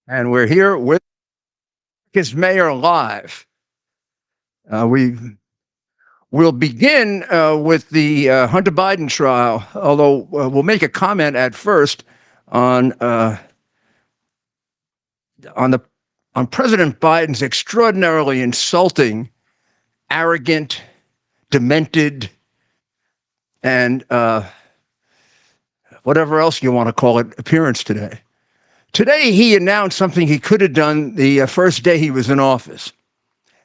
And we're here with his mayor live. We will begin with the Hunter Biden trial, although we'll make a comment at first on President Biden's extraordinarily insulting, arrogant, demented, and whatever else you want to call it appearance today. Today, he announced something he could have done the first day he was in office.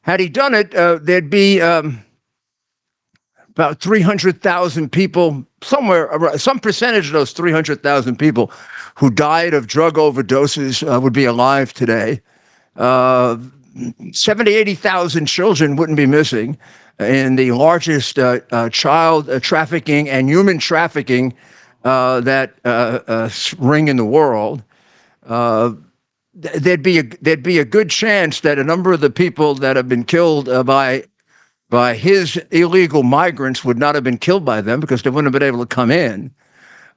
Had he done it, there'd be about 300,000 people, some percentage of those 300,000 people who died of drug overdoses would be alive today. 70, 80,000 children wouldn't be missing in the largest child trafficking and human trafficking that ring in the world. There'd be a good chance that a number of the people that have been killed by his illegal migrants would not have been killed by them because they wouldn't have been able to come in.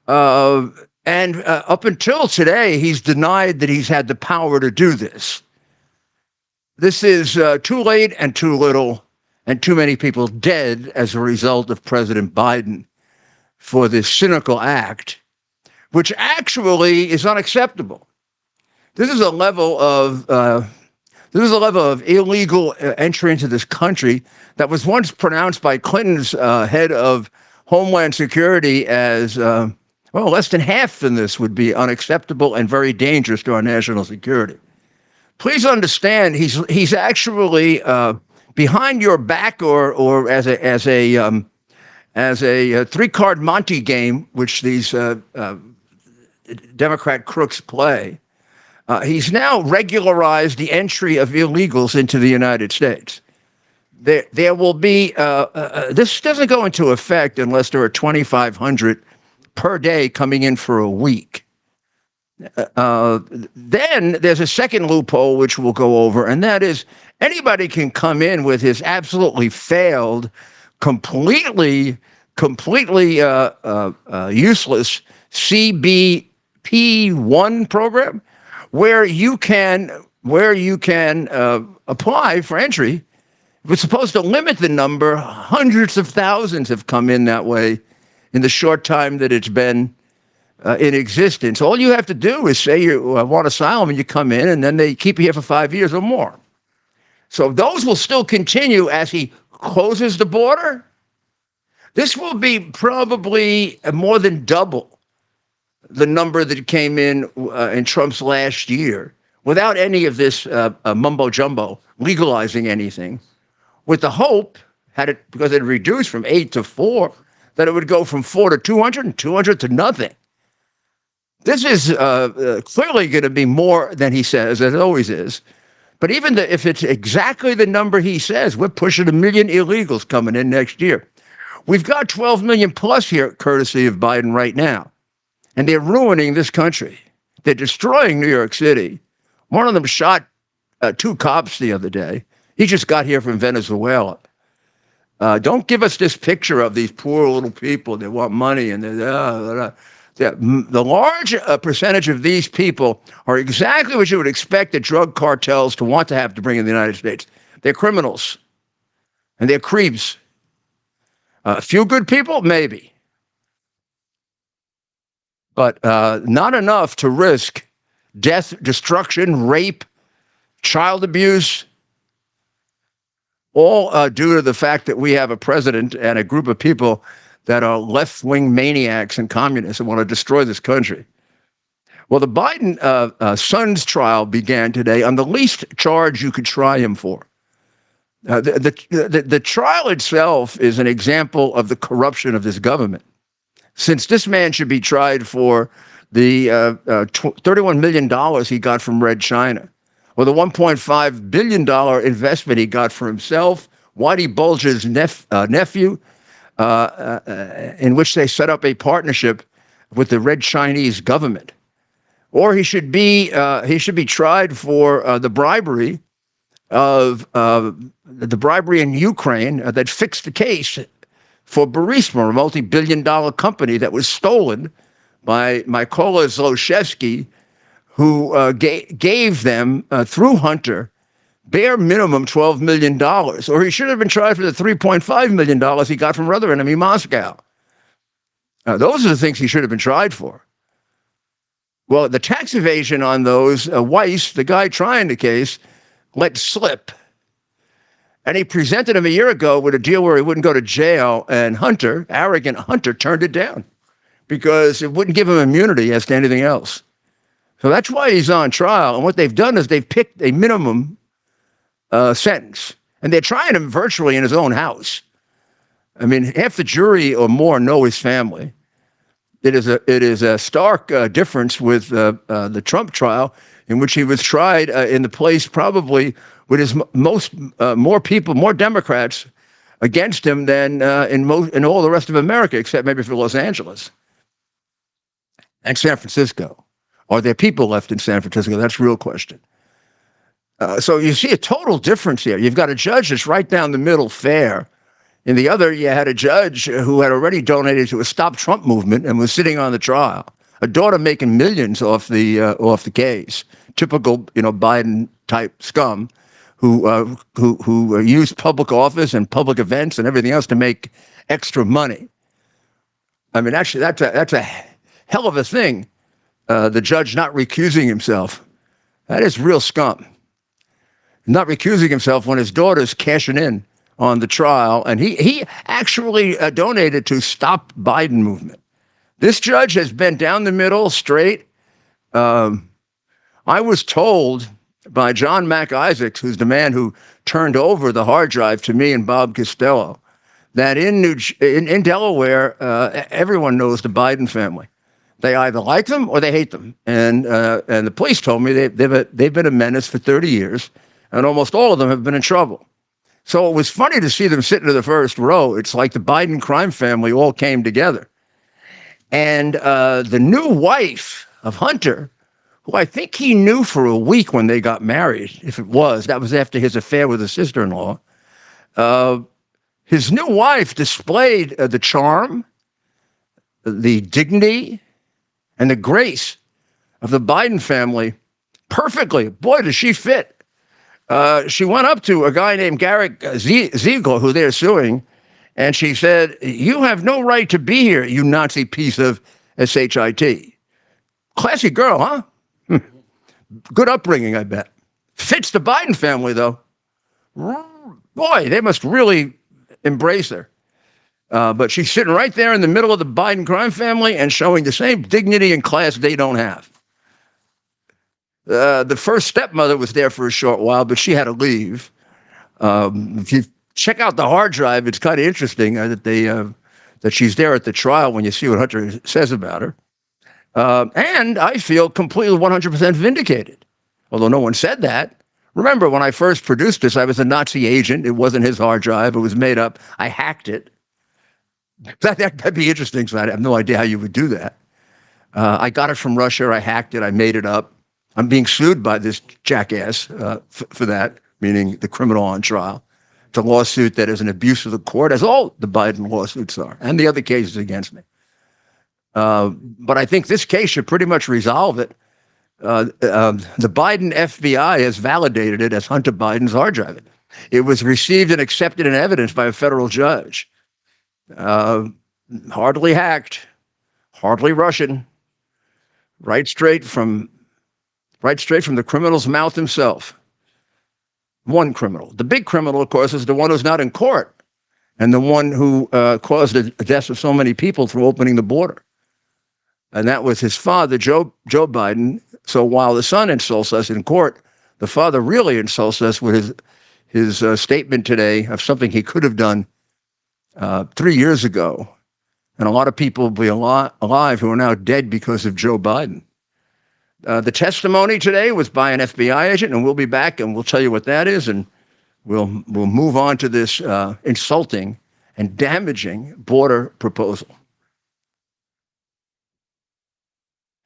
And up until today, he's denied that he's had the power to do this. This is too late and too little, and too many people dead as a result of President Biden for this cynical act, which actually is unacceptable. This is a level of illegal entry into this country that was once pronounced by Clinton's head of Homeland Security as less than half than this would be unacceptable and very dangerous to our national security. Please understand, he's actually behind your back, or as a three-card Monte game, which these Democrat crooks play. He's now regularized the entry of illegals into the United States. There will be, this doesn't go into effect unless there are 2,500 per day coming in for a week. Then there's a second loophole which we'll go over, and that is anybody can come in with his absolutely failed, completely useless CBP1 program, where you can apply for entry. It was supposed to limit the number. Hundreds of thousands have come in that way in the short time that it's been in existence. All you have to do is say you want asylum, and you come in, and then they keep you here for 5 years or more. So those will still continue as he closes the border. This will be probably more than double the number that came in Trump's last year, without any of this mumbo jumbo legalizing anything, with the hope, because it reduced from 8 to 4, that it would go from 4 to 200 and 200 to nothing. This is clearly going to be more than he says, as it always is. But even if it's exactly the number he says, we're pushing 1 million illegals coming in next year. We've got 12 million plus here, courtesy of Biden right now. And they're ruining this country. They're destroying New York City. One of them shot 2 cops the other day. He just got here from Venezuela. Don't give us this picture of these poor little people. They want money, and the large percentage of these people are exactly what you would expect the drug cartels to want to have to bring in the United States. They're criminals, and they're creeps. A few good people, maybe. But not enough to risk death, destruction, rape, child abuse, all due to the fact that we have a president and a group of people that are left-wing maniacs and communists and want to destroy this country. Well, the Biden son's trial began today on the least charge you could try him for. The trial itself is an example of the corruption of this government, since this man should be tried for the $31 million he got from Red China, or the $1.5 billion investment he got for himself, Whitey Bulger's nephew, in which they set up a partnership with the Red Chinese government. Or he should be tried for the bribery in Ukraine that fixed the case for Burisma, a multi-billion-dollar company that was stolen by Mykola Zlochevsky, who gave them, through Hunter, bare minimum $12 million, or he should have been tried for the $3.5 million he got from our other enemy, Moscow. Those are the things he should have been tried for. Well, the tax evasion on those, Weiss, the guy trying the case, let slip. And he presented him a year ago with a deal where he wouldn't go to jail, and Hunter, arrogant Hunter, turned it down because it wouldn't give him immunity as to anything else. So that's why he's on trial. And what they've done is they've picked a minimum sentence, and they're trying him virtually in his own house. I mean, half the jury or more know his family. It is a stark difference with the Trump trial, in which he was tried in the place probably with his more people, more Democrats against him than in all the rest of America, except maybe for Los Angeles and San Francisco. Are there people left in San Francisco? That's a real question. So you see a total difference here. You've got a judge that's right down the middle, fair. In the other, you had a judge who had already donated to a Stop Trump movement and was sitting on the trial. A daughter making millions off the case. Typical, Biden type scum who used public office and public events and everything else to make extra money. I mean, actually, that's a hell of a thing. The judge not recusing himself. That is real scum. Not recusing himself when his daughter's cashing in on the trial, and he actually donated to Stop Biden movement. This judge has been down the middle, straight. I was told by John Mac Isaacs, who's the man who turned over the hard drive to me and Bob Costello, that in Delaware, everyone knows the Biden family. They either like them or they hate them, and the police told me they've been a menace for 30 years, and almost all of them have been in trouble. So it was funny to see them sitting in the first row. It's like the Biden crime family all came together. And the new wife of Hunter, who I think he knew for a week when they got married, if it was, that was after his affair with his sister-in-law. His new wife displayed the charm, the dignity, and the grace of the Biden family perfectly. Boy, does she fit. She went up to a guy named Garrett Ziegler, who they're suing, and she said, "You have no right to be here, you Nazi piece of shit." Classy girl, huh? Good upbringing, I bet. Fits the Biden family, though. Boy, they must really embrace her. But she's sitting right there in the middle of the Biden crime family and showing the same dignity and class they don't have. The first stepmother was there for a short while, but she had to leave. If you check out the hard drive, it's kind of interesting that she's there at the trial when you see what Hunter says about her. And I feel completely 100% vindicated, although no one said that. Remember, when I first produced this, I was a Nazi agent. It wasn't his hard drive. It was made up. I hacked it. That'd be interesting. So I have no idea how you would do that. I got it from Russia. I hacked it. I made it up. I'm being sued by this jackass for that, meaning the criminal on trial. It's a lawsuit that is an abuse of the court, as all the Biden lawsuits are, and the other cases against me. But I think this case should pretty much resolve it. The Biden FBI has validated it as Hunter Biden's hard drive. It was received and accepted in evidence by a federal judge. Hardly hacked, hardly Russian, right straight from the criminal's mouth himself. One criminal. The big criminal, of course, is the one who's not in court and the one who caused the deaths of so many people through opening the border. And that was his father, Joe Biden. So while the son insults us in court, the father really insults us with his statement today of something he could have done 3 years ago. And a lot of people will be alive who are now dead because of Joe Biden. The testimony today was by an FBI agent, and we'll be back and we'll tell you what that is, and we'll move on to this insulting and damaging border proposal.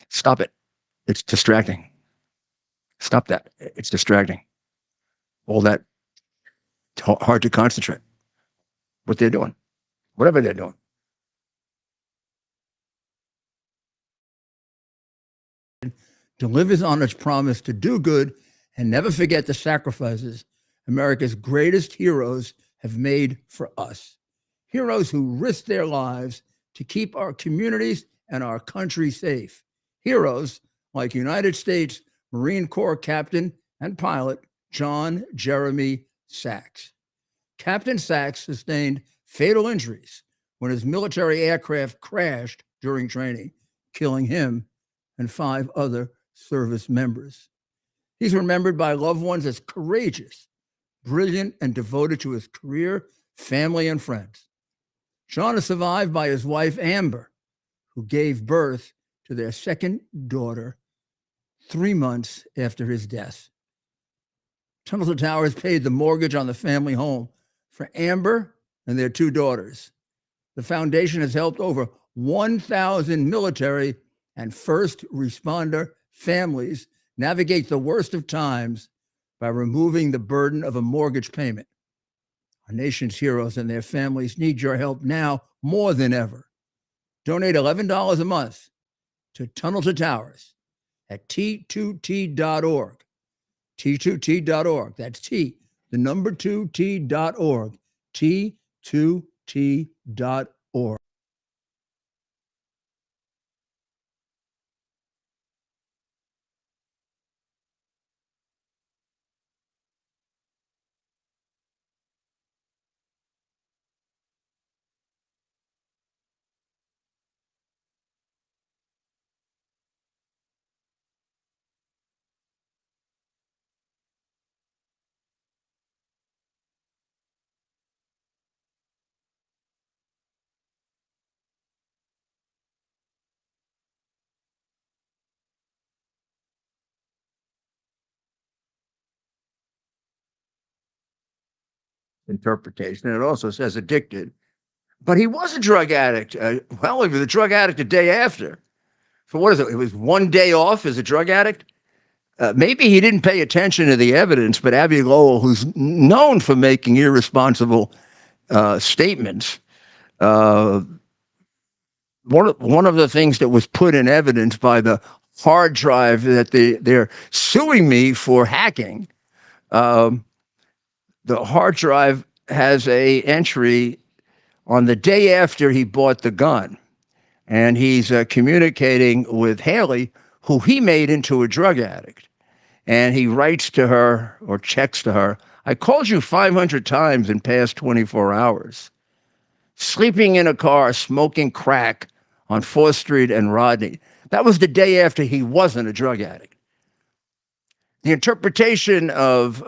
Stop it. It's distracting. Stop that. It's distracting. All that hard to concentrate. What they're doing. Whatever they're doing. delivers on its promise to do good and never forget the sacrifices America's greatest heroes have made for us. Heroes who risked their lives to keep our communities and our country safe. Heroes like United States Marine Corps Captain and pilot John Jeremy Sachs. Captain Sachs sustained fatal injuries when his military aircraft crashed during training, killing him and 5 other service members. He's remembered by loved ones as courageous, brilliant, and devoted to his career, family, and friends. John is survived by his wife, Amber, who gave birth to their second daughter 3 months after his death. Tunnel to Towers paid the mortgage on the family home for Amber and their 2 daughters. The foundation has helped over 1,000 military and first responder families navigate the worst of times by removing the burden of a mortgage payment. Our nation's heroes and their families need your help now more than ever. Donate $11 a month to Tunnel to Towers at T2T.org. T2T.org. That's T, the number 2T.org. T2T.org. Interpretation. It also says addicted. But he was a drug addict. Well, he was a drug addict the day after. For what is it? It was 1 day off as a drug addict. Maybe he didn't pay attention to the evidence, but Abby Lowell, who's known for making irresponsible statements, one of the things that was put in evidence by the hard drive that they're suing me for hacking, the hard drive has a entry on the day after he bought the gun, and he's communicating with Haley, who he made into a drug addict. And he writes to her or checks to her, I called you 500 times in past 24 hours. Sleeping in a car, smoking crack on 4th Street and Rodney. That was the day after he wasn't a drug addict. The interpretation of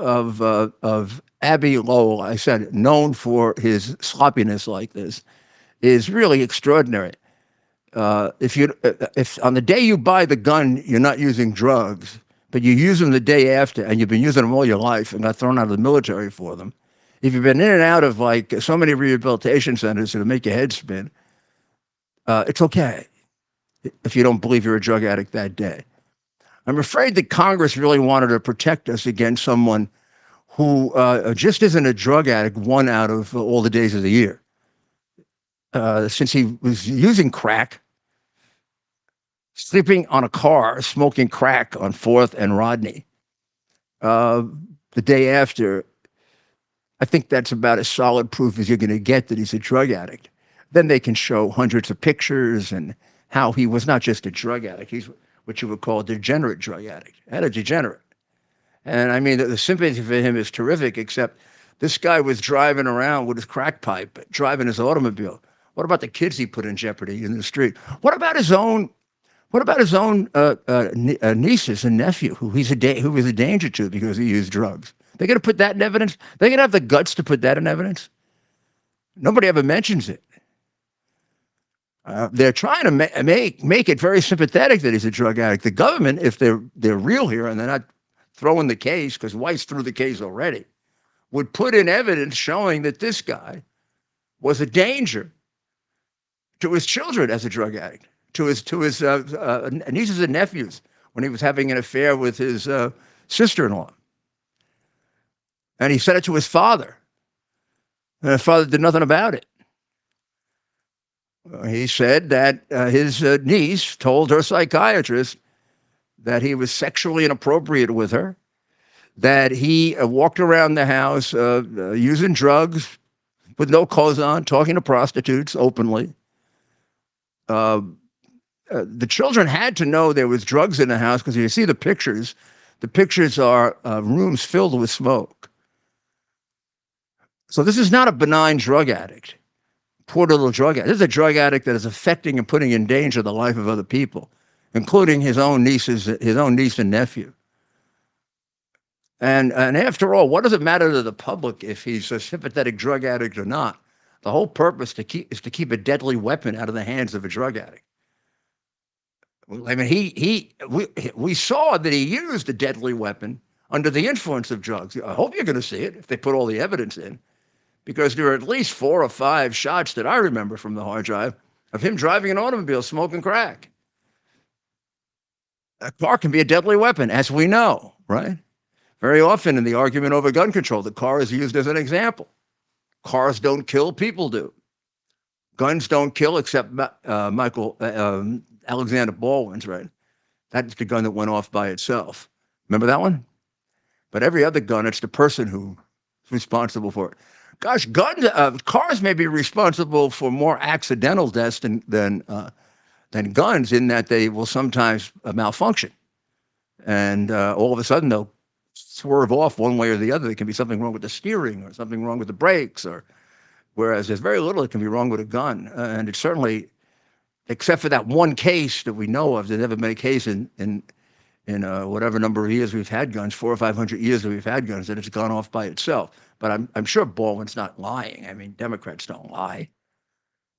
Abby Lowell, I said, known for his sloppiness like this, is really extraordinary. If on the day you buy the gun, you're not using drugs, but you use them the day after, and you've been using them all your life and got thrown out of the military for them. If you've been in and out of like so many rehabilitation centers that'll make your head spin, it's okay if you don't believe you're a drug addict that day. I'm afraid that Congress really wanted to protect us against someone who just isn't a drug addict 1 out of all the days of the year. Since he was using crack, sleeping on a car, smoking crack on 4th and Rodney, the day after, I think that's about as solid proof as you're going to get that he's a drug addict. Then they can show hundreds of pictures and how he was not just a drug addict. He's what you would call a degenerate drug addict, and a degenerate. And I mean, the sympathy for him is terrific, except this guy was driving around with his crack pipe, driving his automobile. What about the kids he put in jeopardy in the street? What about his own nieces and nephew, who was a danger to because he used drugs? They're going to put that in evidence? They're going to have the guts to put that in evidence? Nobody ever mentions it. They're trying to make it very sympathetic that he's a drug addict. The government, if they're real here and they're not throwing the case, because Weiss threw the case already, would put in evidence showing that this guy was a danger to his children as a drug addict, to his nieces and nephews when he was having an affair with his sister-in-law. And he said it to his father. And his father did nothing about it. He said that his niece told her psychiatrist that he was sexually inappropriate with her, that he walked around the house using drugs with no clothes on, talking to prostitutes openly. The children had to know there was drugs in the house because you see the pictures. The pictures are rooms filled with smoke. So this is not a benign drug addict, poor little drug addict. This is a drug addict that is affecting and putting in danger the life of other people, including his own niece and nephew. And after all, what does it matter to the public if he's a sympathetic drug addict or not? The whole purpose is to keep a deadly weapon out of the hands of a drug addict. I mean, we saw that he used a deadly weapon under the influence of drugs. I hope you're going to see it if they put all the evidence in, because there are at least 4 or 5 shots that I remember from the hard drive of him driving an automobile smoking crack. A car can be a deadly weapon, as we know, right? Very often in the argument over gun control, the car is used as an example. Cars don't kill, people do. Guns don't kill, except Alexander Baldwin's, right? That's the gun that went off by itself. Remember that one? But every other gun, it's the person who's responsible for it. Gosh, cars may be responsible for more accidental deaths than guns, in that they will sometimes malfunction. And all of a sudden, they'll swerve off one way or the other. There can be something wrong with the steering or something wrong with the brakes, whereas there's very little that can be wrong with a gun. And it's certainly, except for that one case that we know of, there's never been a case in whatever number of years we've had guns, 400 or 500 years that we've had guns, that it's gone off by itself. But I'm sure Baldwin's not lying. I mean, Democrats don't lie.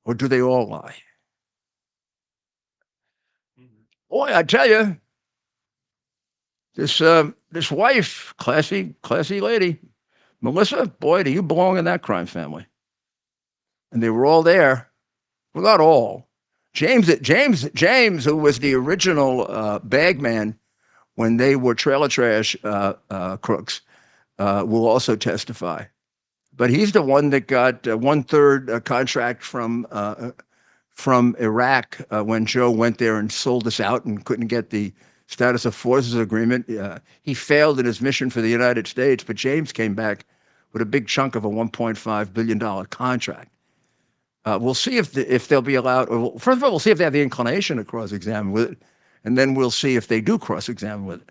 Or do they all lie? Boy, I tell you, this wife, classy lady, Melissa, boy, do you belong in that crime family. And they were all there. Well, not all. James, who was the original bag man when they were trailer trash crooks, will also testify. But he's the one that got 1/3 contract from Iraq when Joe went there and sold us out and couldn't get the status of forces agreement. He failed in his mission for the United States, but James came back with a big chunk of a $1.5 billion contract. We'll see if they'll be allowed. Or, first of all, we'll see if they have the inclination to cross-examine with it, and then we'll see if they do cross-examine with it.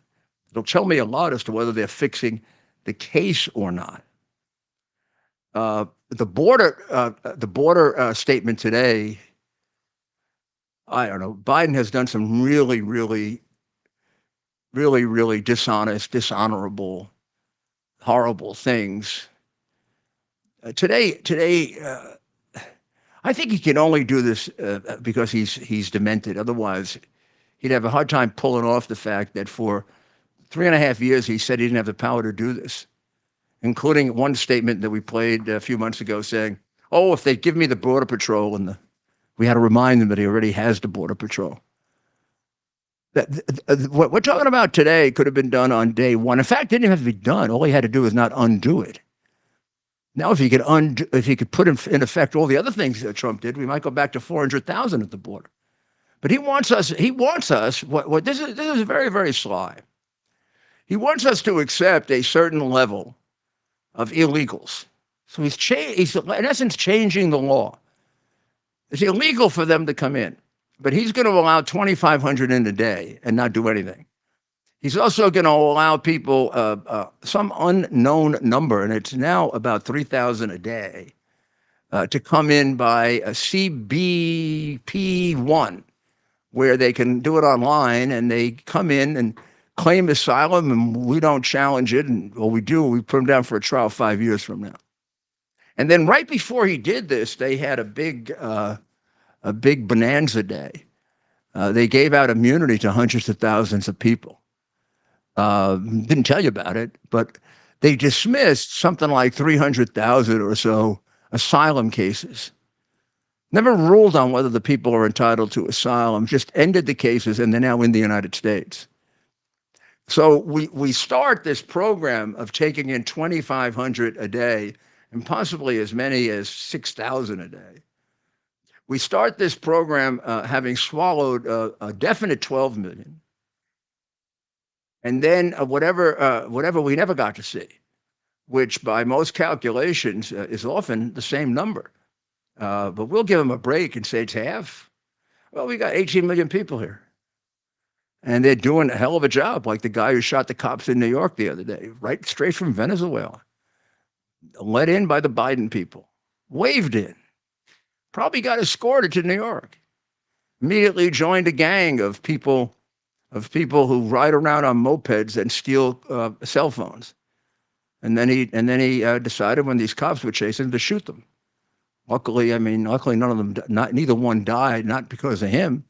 It'll tell me a lot as to whether they're fixing the case or not. The border statement today, I don't know. Biden has done some really dishonest, dishonorable, horrible things. Today, I think he can only do this because he's demented. Otherwise, he'd have a hard time pulling off the fact that for 3.5 years he said he didn't have the power to do this, including one statement that we played a few months ago saying, "Oh, if they give me the Border Patrol," and we had to remind him that he already has the Border Patrol. What we're talking about today could have been done on day one. In fact, it didn't even have to be done. All he had to do was not undo it. Now, if he could put in effect all the other things that Trump did, we might go back to 400,000 at the border. But he wants us. This is very, very sly. He wants us to accept a certain level of illegals. So he's in essence changing the law. It's illegal for them to come in, but he's going to allow 2,500 in a day and not do anything. He's also going to allow people some unknown number, and it's now about 3,000 a day, to come in by a CBP1, where they can do it online, and they come in and claim asylum, and we don't challenge it. And what we do, we put them down for a trial 5 years from now. And then right before he did this, they had a big bonanza day. They gave out immunity to hundreds of thousands of people. Didn't tell you about it, but they dismissed something like 300,000 or so asylum cases. Never ruled on whether the people are entitled to asylum, just ended the cases, and they're now in the United States. So we start this program of taking in 2,500 a day and possibly as many as 6,000 a day. We start this program having swallowed a definite 12 million. and then whatever we never got to see, which by most calculations is often the same number. But we'll give them a break and say it's half. Well, we got 18 million people here. And they're doing a hell of a job, like the guy who shot the cops in New York the other day, right straight from Venezuela. Let in by the Biden people, waved in, probably got escorted to New York, immediately joined a gang of people who ride around on mopeds and steal cell phones. And then he decided when these cops were chasing him to shoot them. Luckily none of them, neither one died, not because of him,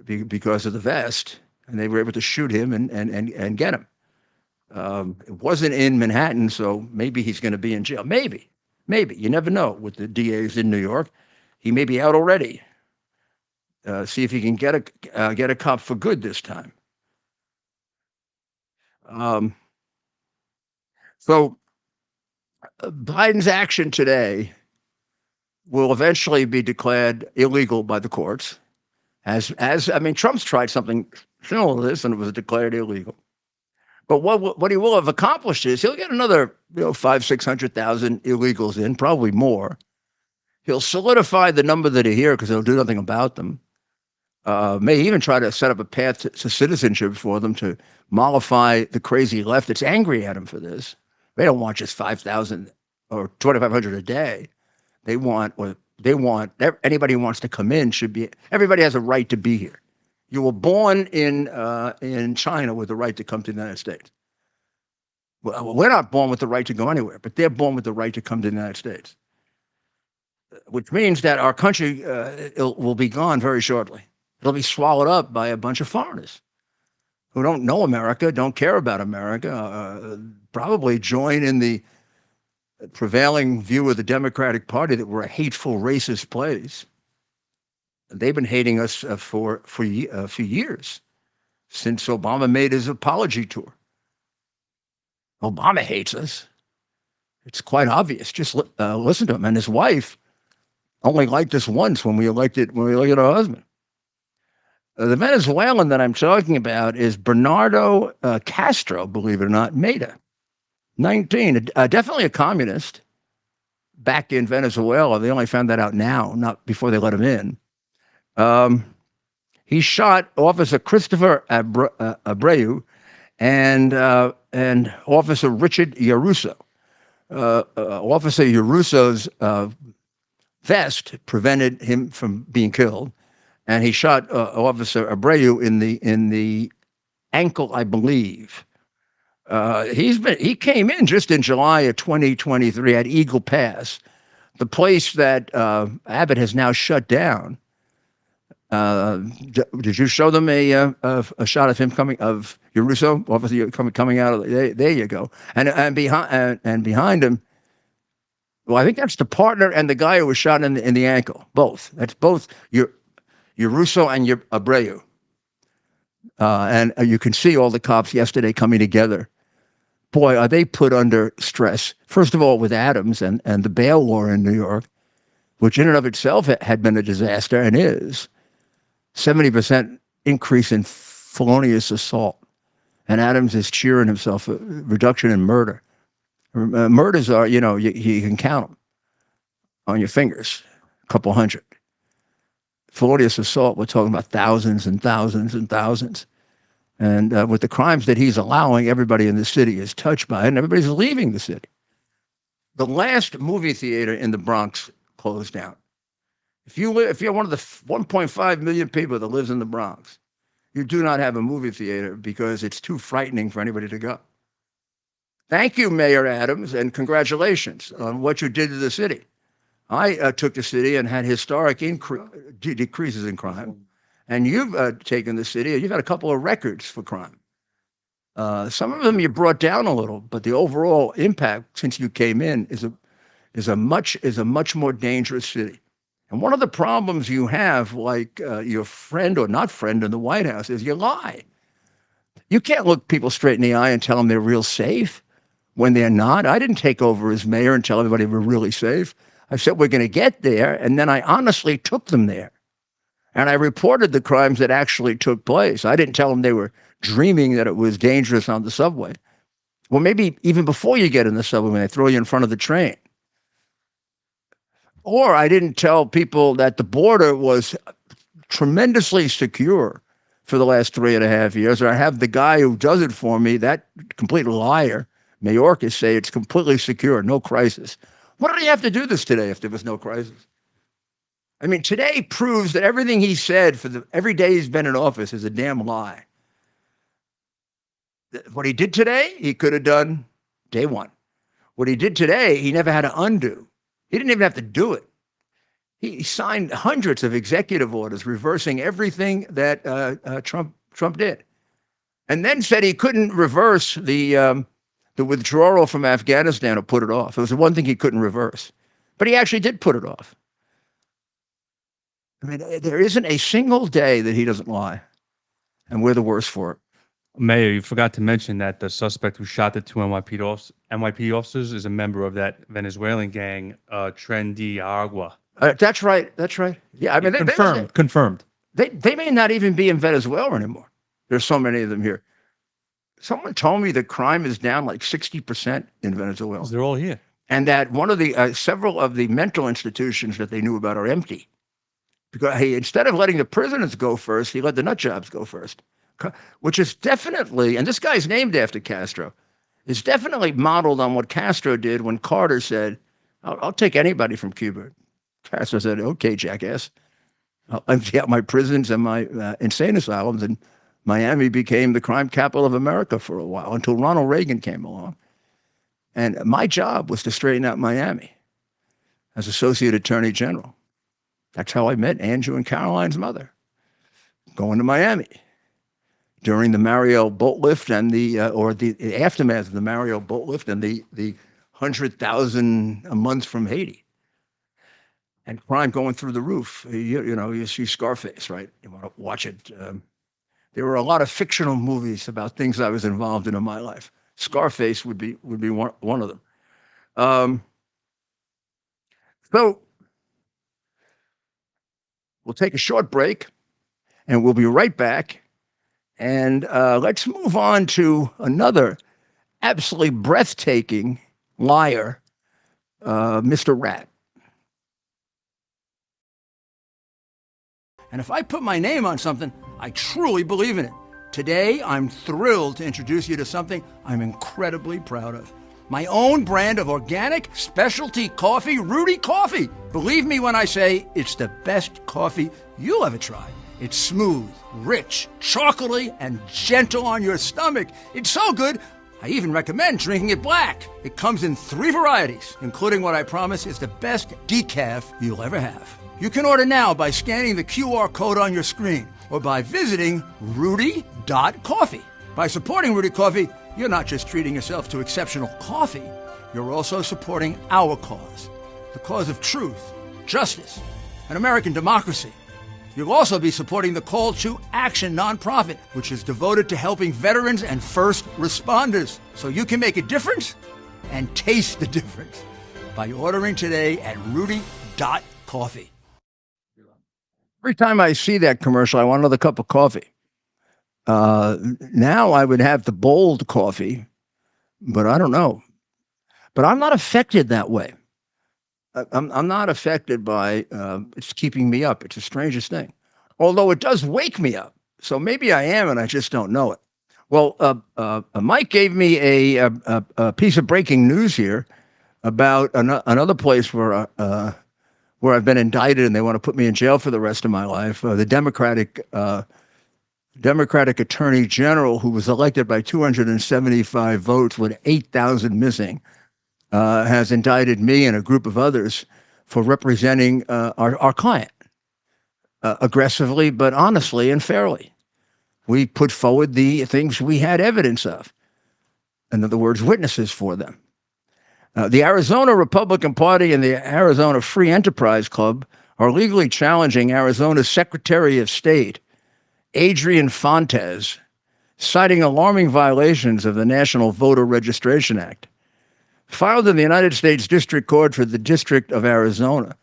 because of the vest, and they were able to shoot him and get him. It wasn't in Manhattan, so maybe he's going to be in jail. Maybe. You never know with the DAs in New York. He may be out already. See if he can get a cop for good this time. So Biden's action today will eventually be declared illegal by the courts. Trump's tried something similar to this, and it was declared illegal. But what he will have accomplished is he'll get another 500,000-600,000 illegals in, probably more. He'll solidify the number that are here because he'll do nothing about them. May even try to set up a path to citizenship for them to mollify the crazy left that's angry at him for this. They don't want just 5,000 or 2,500 a day. They want anybody who wants to come in everybody has a right to be here. You were born in China with the right to come to the United States. Well, we're not born with the right to go anywhere, but they're born with the right to come to the United States, which means that our country will be gone very shortly. It'll be swallowed up by a bunch of foreigners who don't know America, don't care about America, probably join in the prevailing view of the Democratic Party that we're a hateful, racist place. They've been hating us for a few years, since Obama made his apology tour. Obama hates us. It's quite obvious. Just listen to him. And his wife only liked us once when we elected our husband. The Venezuelan that I'm talking about is Bernardo Castro, believe it or not, Meta, 19, definitely a communist back in Venezuela. They only found that out now, not before they let him in. He shot Officer Christopher Abreu and Officer Richard Yaruso. Officer Yaruso's vest prevented him from being killed, and he shot Officer Abreu in the ankle, I believe. He came in just in July of 2023 at Eagle Pass, the place that Abbott has now shut down. Did you show them a shot of him of Yaruso, Officer coming out of there you go, and behind him? Well, I think that's the partner and the guy who was shot in the ankle. Both. That's both Yaruso and Abreu. And you can see all the cops yesterday coming together. Boy, are they put under stress. First of all, with Adams and the bail law in New York, which in and of itself had been a disaster and is. 70% increase in felonious assault. And Adams is cheering himself a reduction in murder. Murders are, you can count them on your fingers, a couple hundred. Felonious assault, we're talking about thousands and thousands and thousands. And with the crimes that he's allowing, everybody in the city is touched by it, and everybody's leaving the city. The last movie theater in the Bronx closed down. If you're one of the 1.5 million people that lives in the Bronx, you do not have a movie theater because it's too frightening for anybody to go. Thank you, Mayor Adams, and congratulations on what you did to the city. I took the city and had historic decreases in crime. And you've taken the city, and you've had a couple of records for crime. Some of them you brought down a little, but the overall impact since you came in is a much more dangerous city. And one of the problems you have, like your friend or not friend in the White House, is you lie. You can't look people straight in the eye and tell them they're real safe when they're not. I didn't take over as mayor and tell everybody we're really safe. I said we're going to get there, and then I honestly took them there. And I reported the crimes that actually took place. I didn't tell them they were dreaming that it was dangerous on the subway. Well, maybe even before you get in the subway, when they throw you in front of the train. Or I didn't tell people that the border was tremendously secure for the last 3.5 years. Or I have the guy who does it for me, that complete liar, Mayorkas, say it's completely secure, no crisis. What did he have to do this today if there was no crisis? I mean, today proves that everything he said for every day he's been in office is a damn lie. What he did today, he could have done day one. What he did today, he never had to undo. He didn't even have to do it. He signed hundreds of executive orders reversing everything that Trump did, and then said he couldn't reverse the withdrawal from Afghanistan or put it off. It was the one thing he couldn't reverse, but he actually did put it off. I mean, there isn't a single day that he doesn't lie, and we're the worst for it. Mayor, you forgot to mention that the suspect who shot the two NYPD officers is a member of that Venezuelan gang, Tren de Agua. That's right. That's right. Yeah, I mean, Confirmed. They may not even be in Venezuela anymore. There's so many of them here. Someone told me the crime is down like 60% in Venezuela. They're all here. And that one of the several of the mental institutions that they knew about are empty. Because instead of letting the prisoners go first, he let the nut jobs go first, which is definitely, and this guy's named after Castro, is definitely modeled on what Castro did when Carter said, I'll take anybody from Cuba. Castro said, okay, jackass. I'll empty out my prisons and my insane asylums, and Miami became the crime capital of America for a while until Ronald Reagan came along. And my job was to straighten out Miami as Associate Attorney General. That's how I met Andrew and Caroline's mother, going to Miami during the Mariel boat lift and the aftermath of the Mariel boat lift and the 100,000 a month from Haiti. And crime going through the roof. You see Scarface, right? You want to watch it. There were a lot of fictional movies about things I was involved in my life. Scarface would be one of them. So we'll take a short break, and we'll be right back. And let's move on to another absolutely breathtaking liar, Mr. Rat. And if I put my name on something, I truly believe in it. Today, I'm thrilled to introduce you to something I'm incredibly proud of. My own brand of organic specialty coffee, Rudy Coffee. Believe me when I say it's the best coffee you'll ever try. It's smooth, rich, chocolatey, and gentle on your stomach. It's so good, I even recommend drinking it black. It comes in 3 varieties, including what I promise is the best decaf you'll ever have. You can order now by scanning the QR code on your screen or by visiting rudy.coffee. By supporting Rudy Coffee, you're not just treating yourself to exceptional coffee, you're also supporting our cause, the cause of truth, justice, and American democracy. You'll also be supporting the Call to Action nonprofit, which is devoted to helping veterans and first responders. So you can make a difference and taste the difference by ordering today at rudy.coffee. Every time I see that commercial, I want another cup of coffee. Now I would have the bold coffee, but I don't know. But I'm not affected that way. I'm not affected by it's keeping me up. It's the strangest thing. Although it does wake me up. So maybe I am and I just don't know it. Well, Mike gave me a piece of breaking news here about another place where I've been indicted and they want to put me in jail for the rest of my life. The Democratic Attorney General, who was elected by 275 votes with 8,000 missing, has indicted me and a group of others for representing our client aggressively, but honestly and fairly. We put forward the things we had evidence of. In other words, witnesses for them. The Arizona Republican Party and the Arizona Free Enterprise Club are legally challenging Arizona's Secretary of State, Adrian Fontes, citing alarming violations of the National Voter Registration Act. Filed in the United States District Court for the District of Arizona,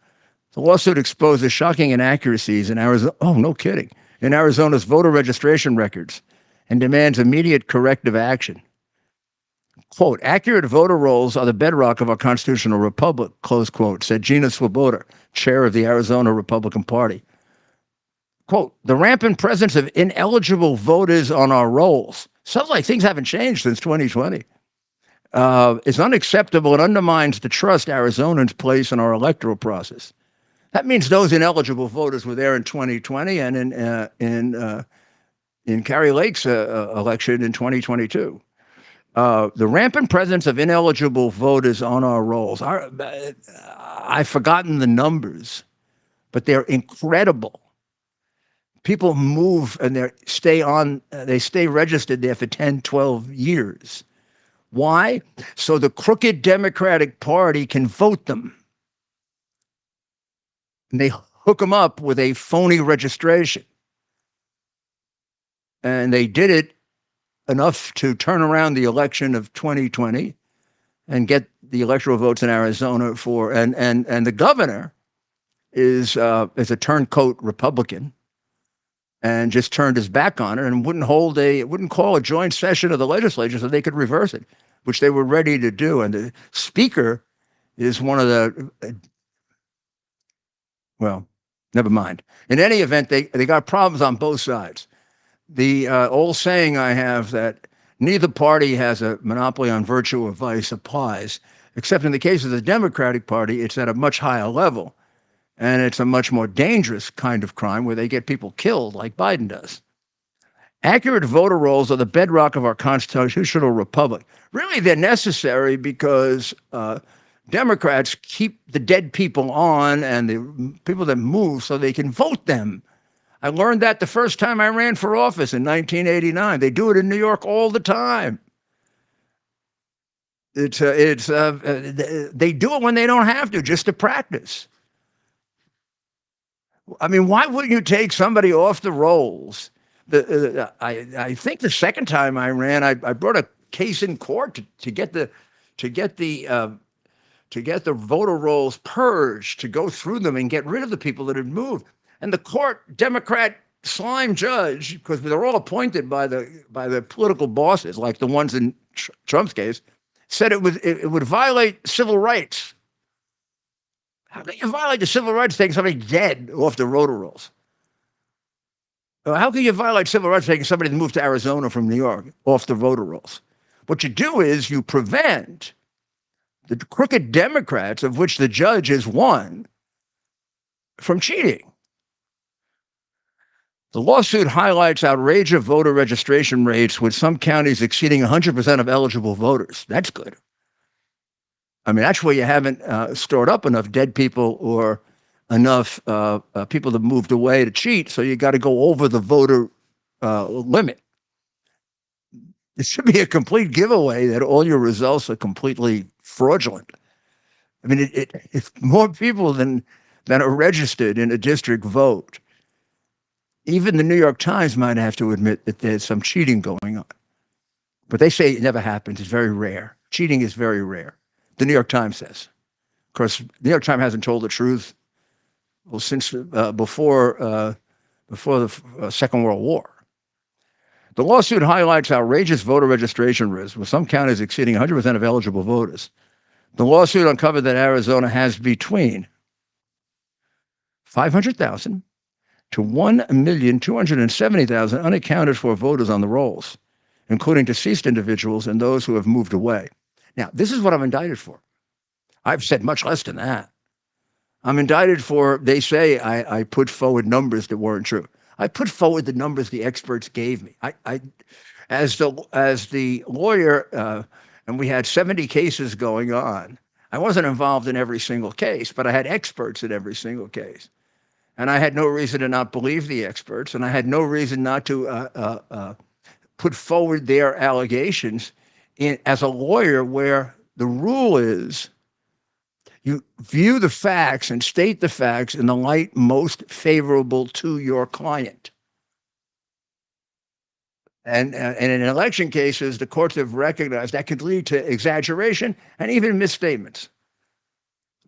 The lawsuit exposes shocking inaccuracies in Arizona. Oh, no kidding. In Arizona's voter registration records and demands immediate corrective action. Quote, accurate voter rolls are the bedrock of our constitutional republic, close quote, said Gina Swoboda, chair of the Arizona Republican Party. Quote, the rampant presence of ineligible voters on our rolls, sounds like things haven't changed since 2020, is unacceptable and undermines the trust Arizonans place in our electoral process. That means those ineligible voters were there in 2020 and in Kari Lake's election in 2022. The rampant presence of ineligible voters on our rolls. I've forgotten the numbers, but they're incredible. People move and they stay registered there for 10, 12 years. Why? So the crooked Democratic Party can vote them. And they hook them up with a phony registration. And they did it enough to turn around the election of 2020 and get the electoral votes in Arizona for, and the governor is a turncoat Republican and just turned his back on it and wouldn't call a joint session of the legislature so they could reverse it, which they were ready to do. And the speaker is one of the, well, never mind. In any event, they got problems on both sides. The old saying I have that neither party has a monopoly on virtue or vice applies, except in the case of the Democratic Party, it's at a much higher level. And it's a much more dangerous kind of crime where they get people killed like Biden does. Accurate voter rolls are the bedrock of our constitutional republic. Really, they're necessary because Democrats keep the dead people on and the people that move so they can vote them. I learned that the first time I ran for office in 1989. They do it in New York all the time. They do it when they don't have to, just to practice. I mean, why wouldn't you take somebody off the rolls? I think the second time I ran, I brought a case in court to get the voter rolls purged, to go through them and get rid of the people that had moved. And the court, Democrat slime judge, because they're all appointed by the political bosses, like the ones in Trump's case, said it would violate civil rights. How can you violate the civil rights taking somebody dead off the voter rolls? How can you violate civil rights taking somebody that moved to Arizona from New York off the voter rolls? What you do is you prevent the crooked Democrats, of which the judge is one, from cheating. The lawsuit highlights outrageous voter registration rates, with some counties exceeding 100% of eligible voters. That's good. I mean, that's where you haven't stored up enough dead people or enough people that moved away to cheat, so you got to go over the voter limit. It should be a complete giveaway that all your results are completely fraudulent. I mean, if more people than are registered in a district vote, even the New York Times might have to admit that there's some cheating going on. But they say it never happens. It's very rare. Cheating is very rare. The New York Times says. Of course, the New York Times hasn't told the truth since before the Second World War. The lawsuit highlights outrageous voter registration risks, with some counties exceeding 100% of eligible voters. The lawsuit uncovered that Arizona has between 500,000 to 1,270,000 unaccounted for voters on the rolls, including deceased individuals and those who have moved away. Now, this is what I'm indicted for. I've said much less than that. I'm indicted for, they say I put forward numbers that weren't true. I put forward the numbers the experts gave me. As the lawyer, and we had 70 cases going on, I wasn't involved in every single case, but I had experts in every single case. And I had no reason to not believe the experts, and I had no reason not to put forward their allegations as a lawyer, where the rule is you view the facts and state the facts in the light most favorable to your client. And in election cases, the courts have recognized that could lead to exaggeration and even misstatements.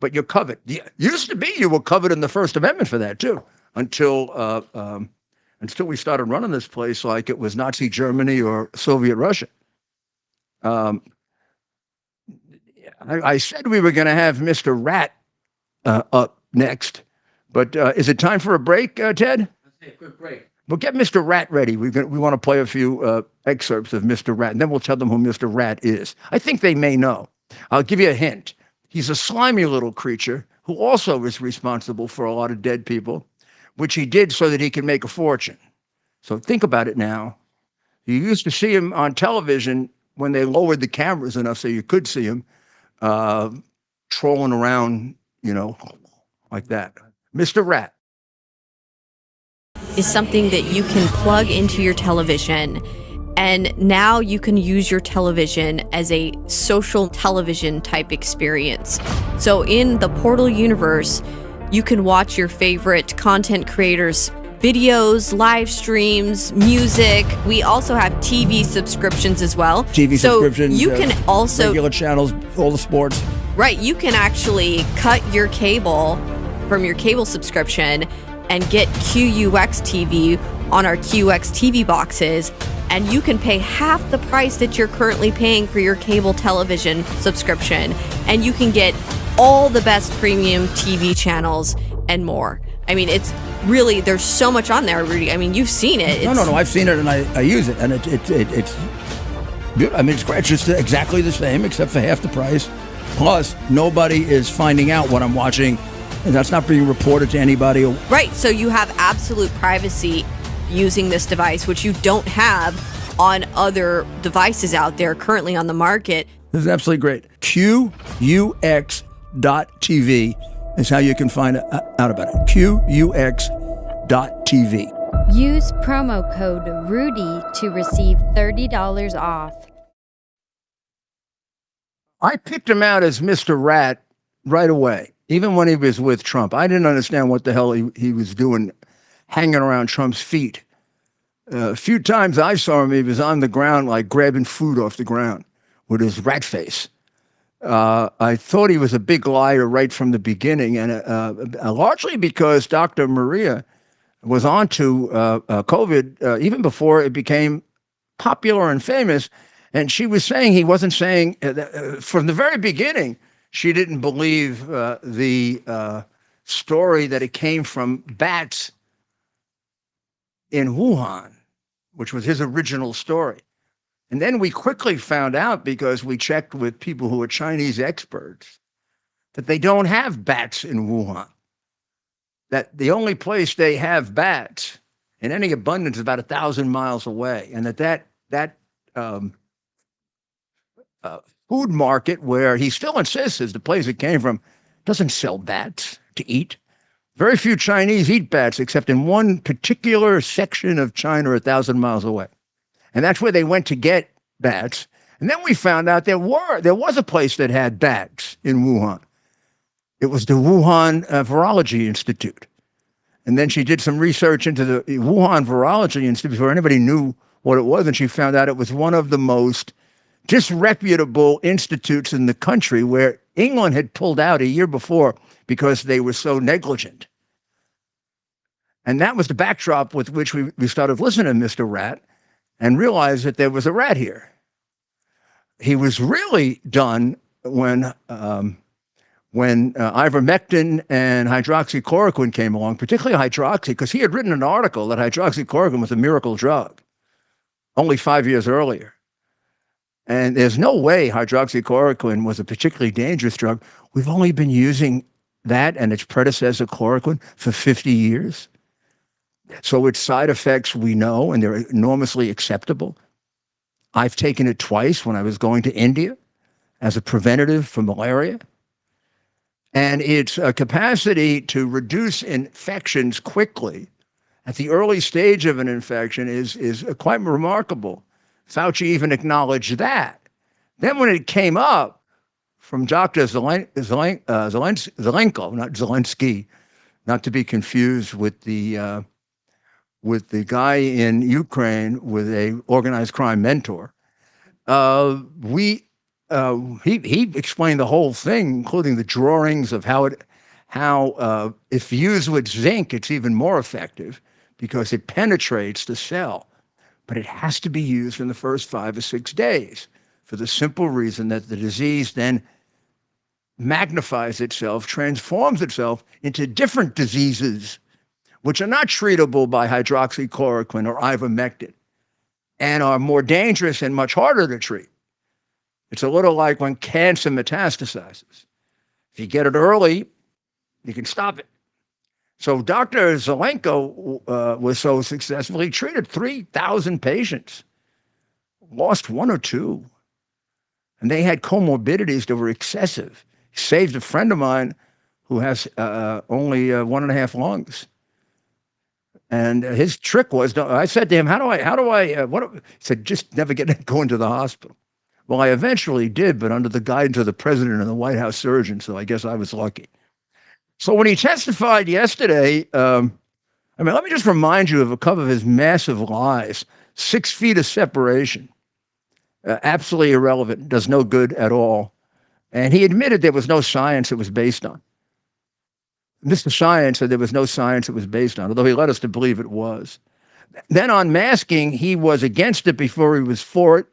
but you're covered. Used to be you were covered in the First Amendment for that too, until we started running this place like it was Nazi Germany or Soviet Russia. I said we were going to have Mr. Rat up next, but is it time for a break, Ted? Let's take a quick break. Well, get Mr. Rat ready. We want to play a few excerpts of Mr. Rat, and then we'll tell them who Mr. Rat is. I think they may know. I'll give you a hint. He's a slimy little creature who also is responsible for a lot of dead people, which he did so that he could make a fortune. So think about it now. You used to see him on television when they lowered the cameras enough so you could see him trolling around, like that. Mr. Rat is something that you can plug into your television, and now you can use your television as a social television type experience. So in the Portal universe, you can watch your favorite content creators' videos, live streams, music. We also have TV subscriptions as well. TV subscriptions. You can also regular channels, all the sports. Right, you can actually cut your cable from your cable subscription and get QUX TV on our QX TV boxes, and you can pay half the price that you're currently paying for your cable television subscription, and you can get all the best premium TV channels and more. I mean, it's really, there's so much on there, Rudy. I mean, you've seen it. No, I've seen it and I use it, and it's good. I mean, it's great. It's just exactly the same except for half the price. Plus, nobody is finding out what I'm watching, and that's not being reported to anybody. Right, so you have absolute privacy using this device, which you don't have on other devices out there currently on the market. This is absolutely great. QUX.TV is how you can find out about it. QUX.TV. Use promo code RUDY to receive $30 off. I picked him out as Mr. Rat right away, even when he was with Trump. I didn't understand what the hell he was doing hanging around Trump's feet. A few times I saw him, he was on the ground, like grabbing food off the ground with his rat face. I thought he was a big liar right from the beginning, and largely because Dr. Maria was onto COVID even before it became popular and famous. And she was saying he wasn't saying from the very beginning. She didn't believe the story that it came from bats in Wuhan, which was his original story. And then we quickly found out, because we checked with people who are Chinese experts, that they don't have bats in Wuhan. That the only place they have bats in any abundance is about 1,000 miles away, and that food market, where he still insists is the place it came from, doesn't sell bats to eat. Very few Chinese eat bats, except in one particular section of China 1,000 miles away. And that's where they went to get bats. And then we found out there was a place that had bats in Wuhan. It was the Wuhan Virology Institute. And then she did some research into the Wuhan Virology Institute before anybody knew what it was. And she found out it was one of the most disreputable institutes in the country, where England had pulled out a year before because they were so negligent. And that was the backdrop with which we started listening to Mr. Rat and realized that there was a rat here. He was really done when ivermectin and hydroxychloroquine came along, particularly hydroxy, because he had written an article that hydroxychloroquine was a miracle drug only 5 years earlier. And there's no way hydroxychloroquine was a particularly dangerous drug. We've only been using that and its predecessor, chloroquine, for 50 years. So its side effects we know, and they're enormously acceptable. I've taken it twice when I was going to India as a preventative for malaria. And its capacity to reduce infections quickly at the early stage of an infection is quite remarkable. Fauci even acknowledged that. Then when it came up from Dr. Zelenko, not Zelensky, not to be confused with the guy in Ukraine with a organized crime mentor, we he explained the whole thing, including the drawings of how if used with zinc, it's even more effective because it penetrates the cell. But it has to be used in the first 5 or 6 days for the simple reason that the disease then magnifies itself, transforms itself into different diseases, which are not treatable by hydroxychloroquine or ivermectin and are more dangerous and much harder to treat. It's a little like when cancer metastasizes. If you get it early, you can stop it. So Dr. Zelenko was so successful, he treated 3,000 patients, lost 1 or 2. And they had comorbidities that were excessive. He saved a friend of mine who has only 1.5 lungs. And his trick was, I said to him, he said, just never go into the hospital. Well, I eventually did, but under the guidance of the president and the White House surgeon, so I guess I was lucky. So when he testified yesterday, let me just remind you of a couple of his massive lies. 6 feet of separation, absolutely irrelevant, does no good at all. And he admitted there was no science it was based on. Mr. Science said there was no science it was based on, although he led us to believe it was. Then on masking, he was against it before he was for it.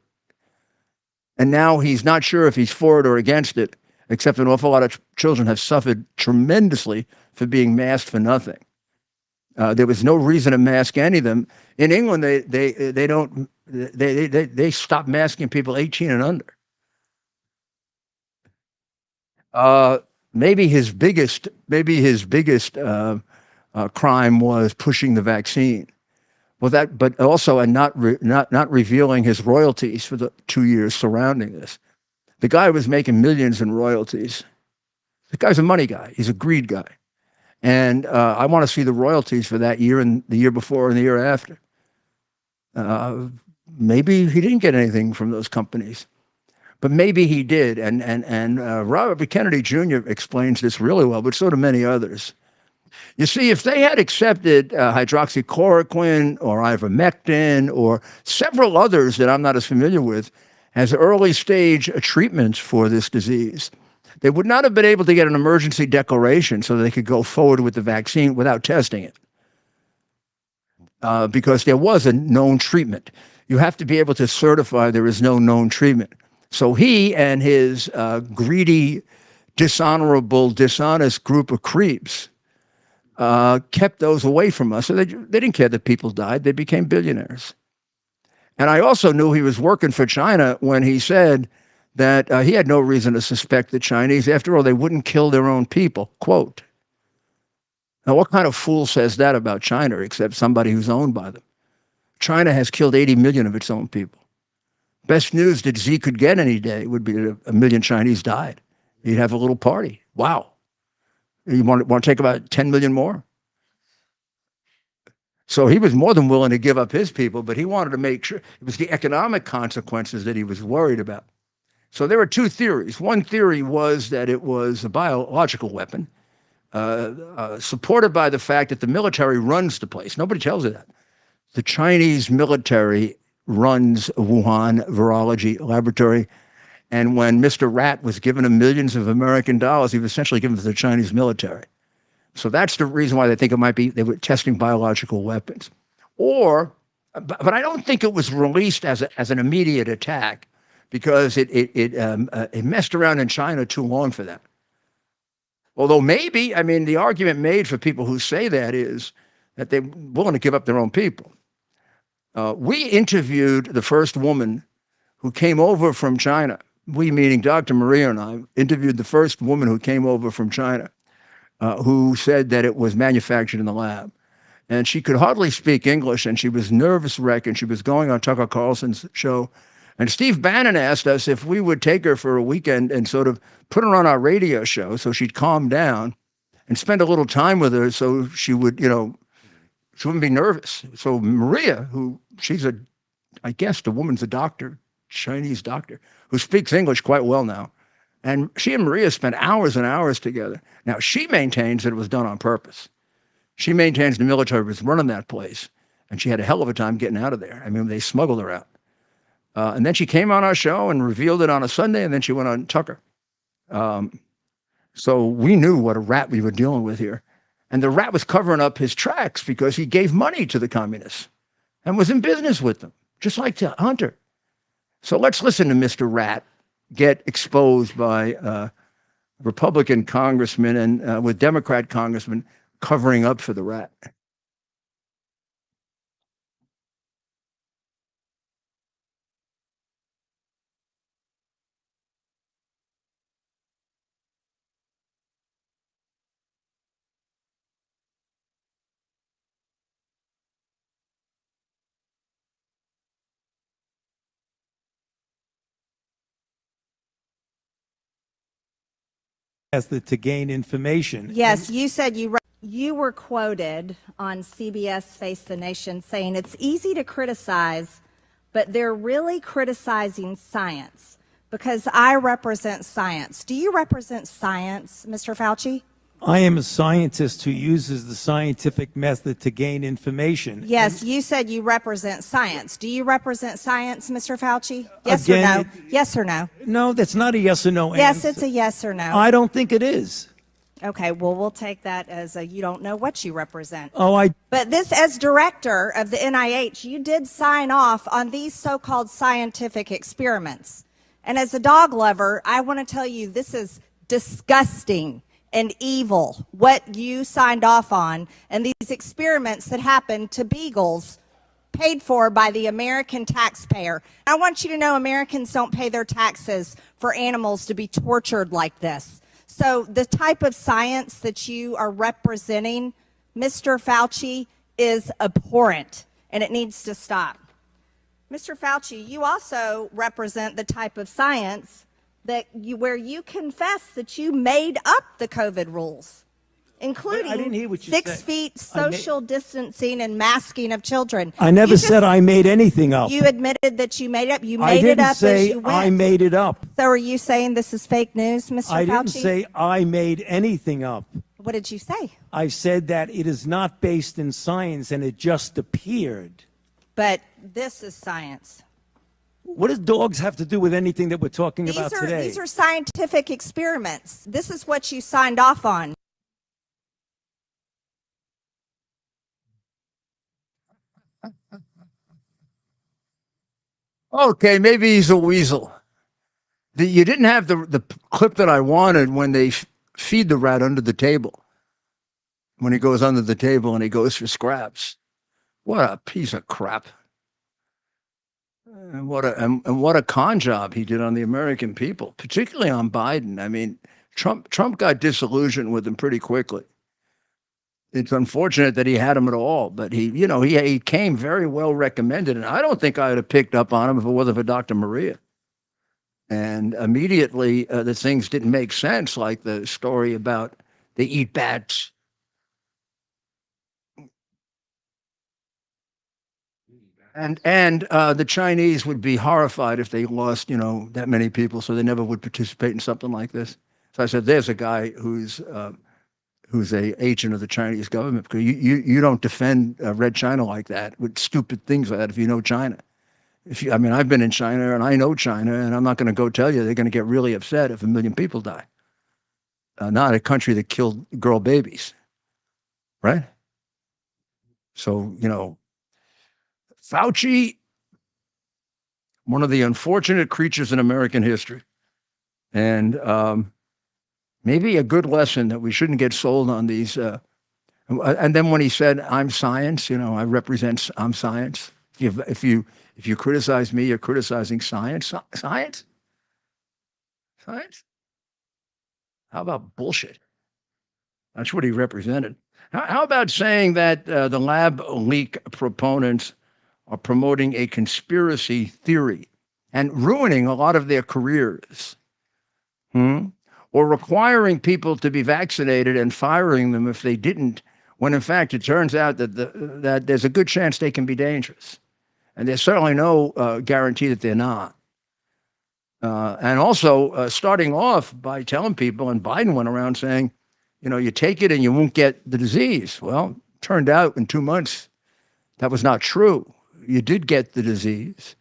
And now he's not sure if he's for it or against it, except an awful lot of children have suffered tremendously for being masked for nothing. There was no reason to mask any of them. In England, they stop masking people 18 and under. Maybe his biggest crime was pushing the vaccine. Well, but also not revealing his royalties for the 2 years surrounding this. The guy was making millions in royalties. The guy's a money guy. He's a greed guy. And I want to see the royalties for that year and the year before and the year after. Maybe he didn't get anything from those companies, but maybe he did. And Robert B. Kennedy Jr. explains this really well, but so do many others. You see, if they had accepted hydroxychloroquine or ivermectin or several others that I'm not as familiar with as early stage treatments for this disease, they would not have been able to get an emergency declaration so they could go forward with the vaccine without testing it. Because there was a known treatment. You have to be able to certify there is no known treatment. So he and his greedy, dishonorable, dishonest group of creeps kept those away from us. So they didn't care that people died. They became billionaires. And I also knew he was working for China when he said that he had no reason to suspect the Chinese. After all, they wouldn't kill their own people, quote. Now, what kind of fool says that about China except somebody who's owned by them? China has killed 80 million of its own people. Best news that Xi could get any day would be that 1 million Chinese died. He'd have a little party. Wow. You want to take about 10 million more? So he was more than willing to give up his people, but he wanted to make sure it was the economic consequences that he was worried about. So there were 2 theories. One theory was that it was a biological weapon, supported by the fact that the military runs the place. Nobody tells you that. The Chinese military runs Wuhan Virology Laboratory. And when Mr. Rat was given him millions of American dollars, he was essentially given to the Chinese military. So that's the reason why they think it might be they were testing biological weapons. But I don't think it was released as an immediate attack because it messed around in China too long for them. Although maybe, the argument made for people who say that is that they're willing to give up their own people. We interviewed the first woman who came over from China. We, meaning Dr. Maria and I, interviewed the first woman who came over from China, who said that it was manufactured in the lab. And she could hardly speak English, and she was nervous wreck, and she was going on Tucker Carlson's show. And Steve Bannon asked us if we would take her for a weekend and sort of put her on our radio show so she'd calm down and spend a little time with her so she would, she wouldn't be nervous. So Maria, I guess the woman's a doctor, Chinese doctor, who speaks English quite well now. And she and Maria spent hours and hours together. Now, she maintains that it was done on purpose. She maintains the military was running that place, and she had a hell of a time getting out of there. They smuggled her out. And then she came on our show and revealed it on a Sunday, and then she went on Tucker. So we knew what a rat we were dealing with here. And the rat was covering up his tracks because he gave money to the communists and was in business with them, just like Hunter. So let's listen to Mr. Rat get exposed by Republican congressmen and with Democrat congressmen covering up for the rat. To gain information. Yes, you said you were quoted on CBS Face the Nation saying it's easy to criticize, but they're really criticizing science because I represent science. Do you represent science, Mr. Fauci? I am a scientist who uses the scientific method to gain information. Yes, you said you represent science. Do you represent science, Mr. Fauci? Yes Again, or no? Yes or no? No, that's not a yes or no Yes, answer. it's a yes or no. I don't think it is. Okay, well, we'll take that as a you don't know what you represent. Oh, But this, as director of the NIH, you did sign off on these so-called scientific experiments. And as a dog lover, I want to tell you this is disgusting and evil, what you signed off on, and these experiments that happened to beagles paid for by the American taxpayer. I want you to know Americans don't pay their taxes for animals to be tortured like this. So the type of science that you are representing, Mr. Fauci, is abhorrent, and it needs to stop. Mr. Fauci, you also represent the type of science where you confess that you made up the COVID rules, including I didn't hear what you 6 said. feet social distancing and masking of children. I never said I made anything up. You admitted that you made it up. You I made it didn't up as say you went. I made it up. So are you saying this is fake news, Mr. Fauci? I didn't say I made anything up. What did you say? I said that it is not based in science and it just appeared. But this is science. What does dogs have to do with anything that we're talking about today? These are scientific experiments. This is what you signed off on. Okay, maybe he's a weasel. You didn't have the clip that I wanted when they feed the rat under the table. When he goes under the table and he goes for scraps. What a piece of crap. And what a con job he did on the American people, particularly on Biden. I mean, Trump got disillusioned with him pretty quickly. It's unfortunate that he had him at all, but he came very well recommended, and I don't think I would have picked up on him if it wasn't for Dr. Maria. And immediately, the things didn't make sense, like the story about they eat bats. And the Chinese would be horrified if they lost, that many people, so they never would participate in something like this. So I said, there's a guy who's a agent of the Chinese government, because you don't defend Red China like that with stupid things like that if you know China. I've been in China and I know China, and I'm not going to go tell you they're going to get really upset if 1 million people die. Not a country that killed girl babies, right? So, Fauci, one of the unfortunate creatures in American history. And maybe a good lesson that we shouldn't get sold on these. And then when he said, I'm science, I'm science. If you criticize me, you're criticizing science. Science? Science? How about bullshit? That's what he represented. How about saying that the lab leak proponents are promoting a conspiracy theory and ruining a lot of their careers? Or requiring people to be vaccinated and firing them if they didn't, when in fact it turns out that there's a good chance they can be dangerous. And there's certainly no guarantee that they're not. And also starting off by telling people, and Biden went around saying, you take it and you won't get the disease. Well, turned out in 2 months that was not true. You did get the disease.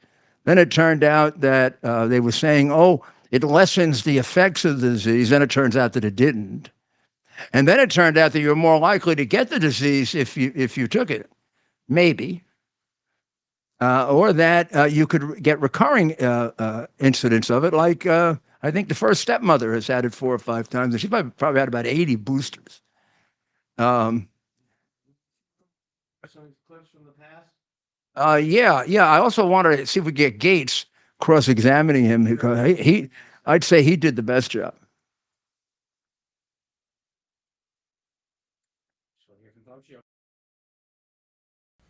Then it turned out that they were saying, oh, it lessens the effects of the disease. Then it turns out that it didn't. And then it turned out that you're more likely to get the disease if you took it, maybe. Or that you could get recurring incidents of it, like I think the first stepmother has had it 4 or 5 times, and she's probably had about 80 boosters. Yeah. I also wanted to see if we get Gates cross-examining him, because I'd say he did the best job.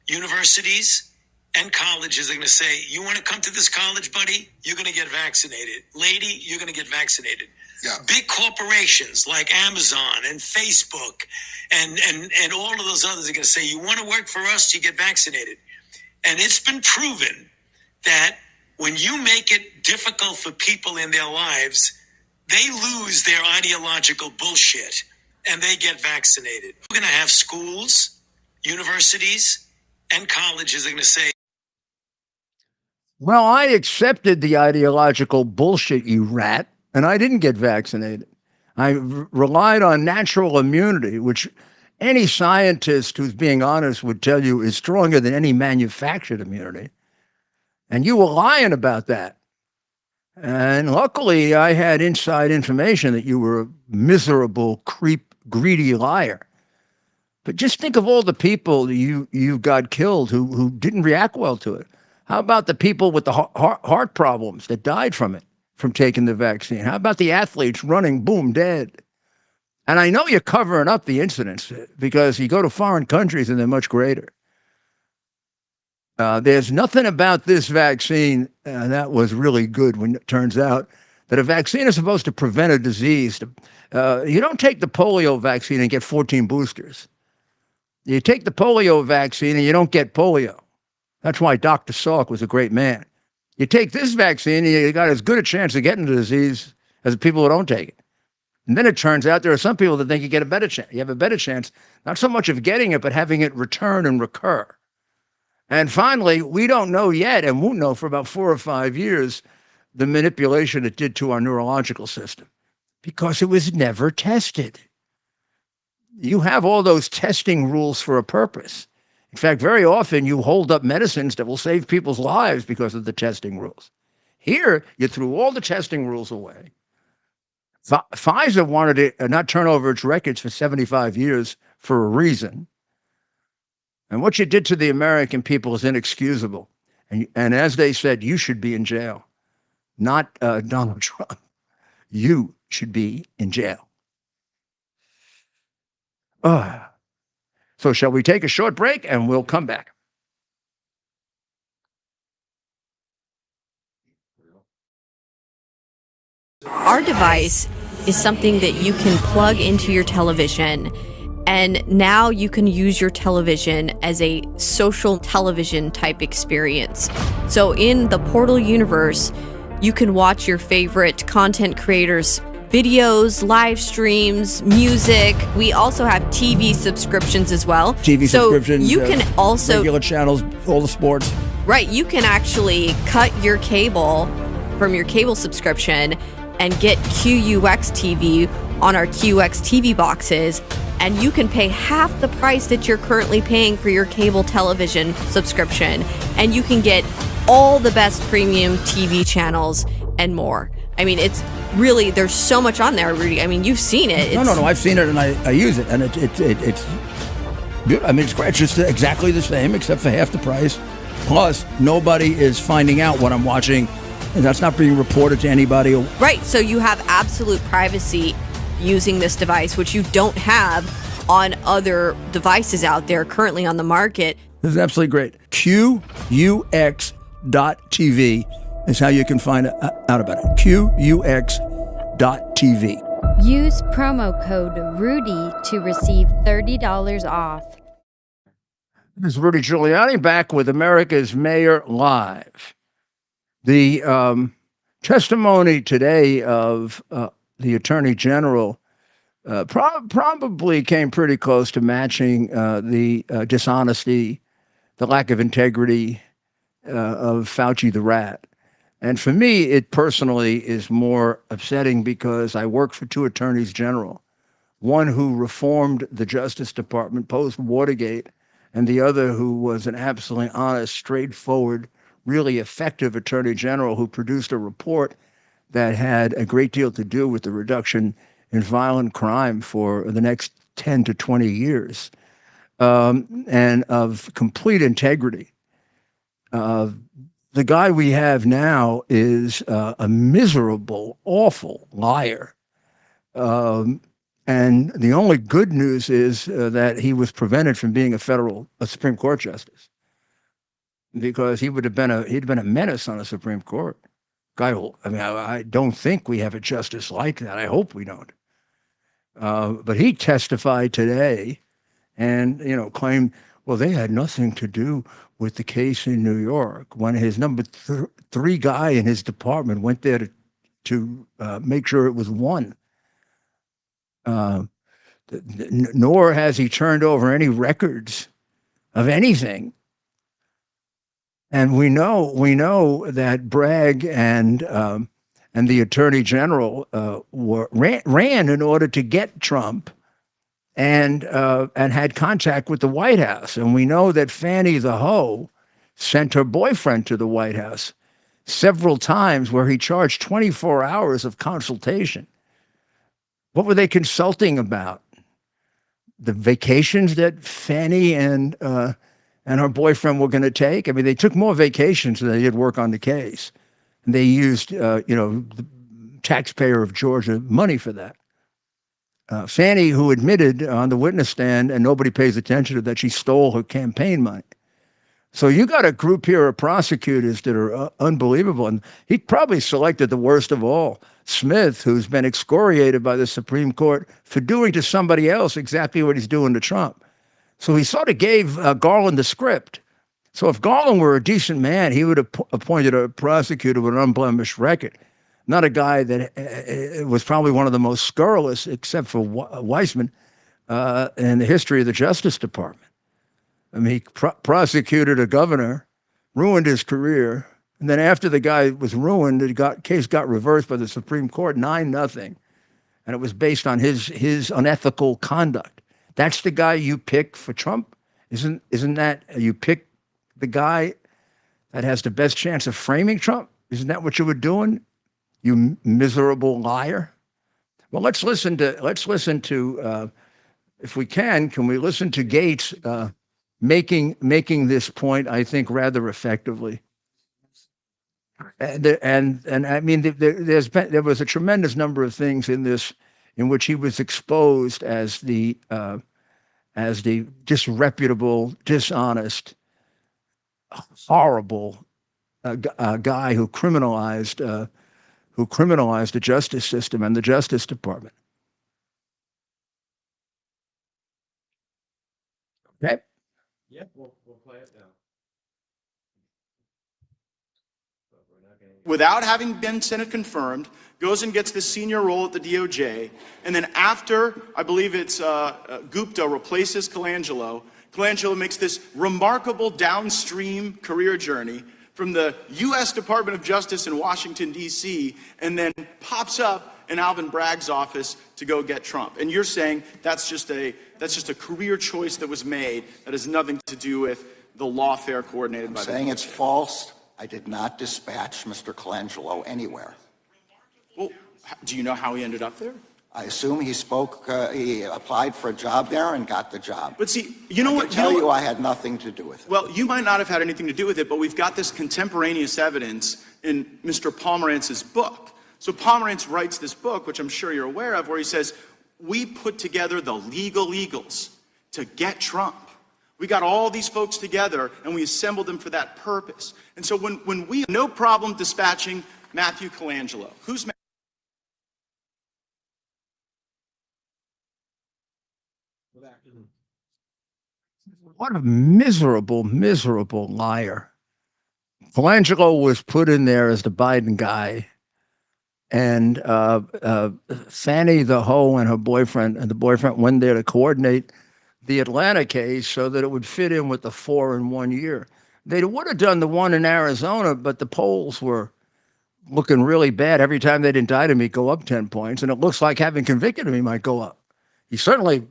Universities and colleges are going to say, you want to come to this college, buddy? You're going to get vaccinated. Lady, you're going to get vaccinated. Yeah. Big corporations like Amazon and Facebook and all of those others are going to say, you want to work for us, you get vaccinated. And it's been proven that when you make it difficult for people in their lives, they lose their ideological bullshit and they get vaccinated. We're going to have schools, universities, and colleges are going to say, well, I accepted the ideological bullshit, you rat, and I didn't get vaccinated. I relied on natural immunity, which any scientist who's being honest would tell you is stronger than any manufactured immunity. And you were lying about that. And luckily, I had inside information that you were a miserable, greedy liar. But just think of all the people you got killed who didn't react well to it. How about the people with the heart problems that died from it, from taking the vaccine? How about the athletes running, boom, dead? And I know you're covering up the incidents because you go to foreign countries and they're much greater. There's nothing about this vaccine that was really good when it turns out that a vaccine is supposed to prevent a disease. You don't take the polio vaccine and get 14 boosters. You take the polio vaccine and you don't get polio. That's why Dr. Salk was a great man. You take this vaccine and you got as good a chance of getting the disease as the people who don't take it. And then it turns out there are some people that think you get a better chance. You have a better chance, not so much of getting it, but having it return and recur. And finally, we don't know yet, and won't know for about 4 or 5 years, the manipulation it did to our neurological system, because it was never tested. You have all those testing rules for a purpose. In fact, very often you hold up medicines that will save people's lives because of the testing rules. Here, you threw all the testing rules away. Pfizer wanted to not turn over its records for 75 years for a reason. And what you did to the American people is inexcusable. And as they said, you should be in jail, not Donald Trump. You should be in jail. So shall we take a short break and we'll come back? Our device is something that you can plug into your television, and now you can use your television as a social television type experience. So in the Portal universe, you can watch your favorite content creators' videos, live streams, music. We also have TV subscriptions as well. TV subscriptions. You can also regular channels, all the sports. Right, you can actually cut your cable from your cable subscription and get QUX TV on our QX TV boxes, and you can pay half the price that you're currently paying for your cable television subscription, and you can get all the best premium TV channels and more. I mean, it's really, there's so much on there, Rudy. I mean, you've seen it. No, I've seen it and I use it, and it's good. I mean, it's great. It's just exactly the same except for half the price. Plus, nobody is finding out what I'm watching, and that's not being reported to anybody. Right, so you have absolute privacy using this device, which you don't have on other devices out there currently on the market. This is absolutely great. QUX.TV is how you can find out about it. QUX.TV. Use promo code Rudy to receive $30 off. This is Rudy Giuliani back with America's Mayor Live. The testimony today of the Attorney General probably came pretty close to matching the dishonesty, the lack of integrity, of Fauci the rat. And for me, it personally is more upsetting because I work for two attorneys general, one who reformed the Justice Department post Watergate, and the other who was an absolutely honest, straightforward, really effective attorney general who produced a report that had a great deal to do with the reduction in violent crime for the next 10 to 20 years, and of complete integrity. The guy we have now is a miserable, awful liar. And the only good news is that he was prevented from being a Supreme Court justice, because he'd been a menace on the Supreme Court. I don't think we have a justice like that. I hope we don't. But he testified today, and claimed, well, they had nothing to do with the case in New York, when his number three guy in his department went there to make sure it was won. Nor has he turned over any records of anything. And we know that Bragg and the Attorney General ran in order to get Trump, and had contact with the White House. And we know that Fannie the Hoe sent her boyfriend to the White House several times, where he charged 24 hours of consultation. What were they consulting about? The vacations that Fannie and her boyfriend were going to take? I mean, they took more vacations than they did work on the case. And they used, the taxpayer of Georgia money for that. Fannie, who admitted on the witness stand, and nobody pays attention to that, she stole her campaign money. So you got a group here of prosecutors that are unbelievable. And he probably selected the worst of all, Smith, who's been excoriated by the Supreme Court for doing to somebody else exactly what he's doing to Trump. So he sort of gave Garland the script. So if Garland were a decent man, he would have appointed a prosecutor with an unblemished record, not a guy that was probably one of the most scurrilous, except for Weissman, in the history of the Justice Department. I mean, he prosecuted a governor, ruined his career, and then after the guy was ruined, the case got reversed by the Supreme Court, 9-0, and it was based on his unethical conduct. That's the guy you pick for Trump? Isn't that you pick the guy that has the best chance of framing Trump? Isn't that what you were doing, you miserable liar? Well, let's listen to if we can we listen to Gates making this point, I think, rather effectively. And I mean, there was a tremendous number of things in this in which he was exposed as the disreputable, dishonest, horrible guy who criminalized the justice system and the Justice Department. Okay. Yeah, we'll play it now. Without having been Senate confirmed, goes and gets this senior role at the DOJ, and then after, I believe it's Gupta replaces Colangelo, Colangelo makes this remarkable downstream career journey from the U.S. Department of Justice in Washington, D.C., and then pops up in Alvin Bragg's office to go get Trump. And you're saying that's just a career choice that was made that has nothing to do with the lawfare coordinated by the saying it's false. I did not dispatch Mr. Colangelo anywhere. Well, do you know how he ended up there? I assume he he applied for a job there and got the job. But see, you know what? I tell you, I had nothing to do with it. Well, you might not have had anything to do with it, but we've got this contemporaneous evidence in Mr. Pomerantz's book. So Pomerantz writes this book, which I'm sure you're aware of, where he says, we put together the legal eagles to get Trump. We got all these folks together and we assembled them for that purpose. And so when we have no problem dispatching Matthew Colangelo, who's what a miserable, miserable liar. Colangelo was put in there as the Biden guy. And Fannie the Hoe and the boyfriend went there to coordinate the Atlanta case so that it would fit in with the 4 in 1 year. They would have done the one in Arizona, but the polls were looking really bad. Every time they'd indict him, he'd go up 10 points, and it looks like having convicted him, he might go up. He certainly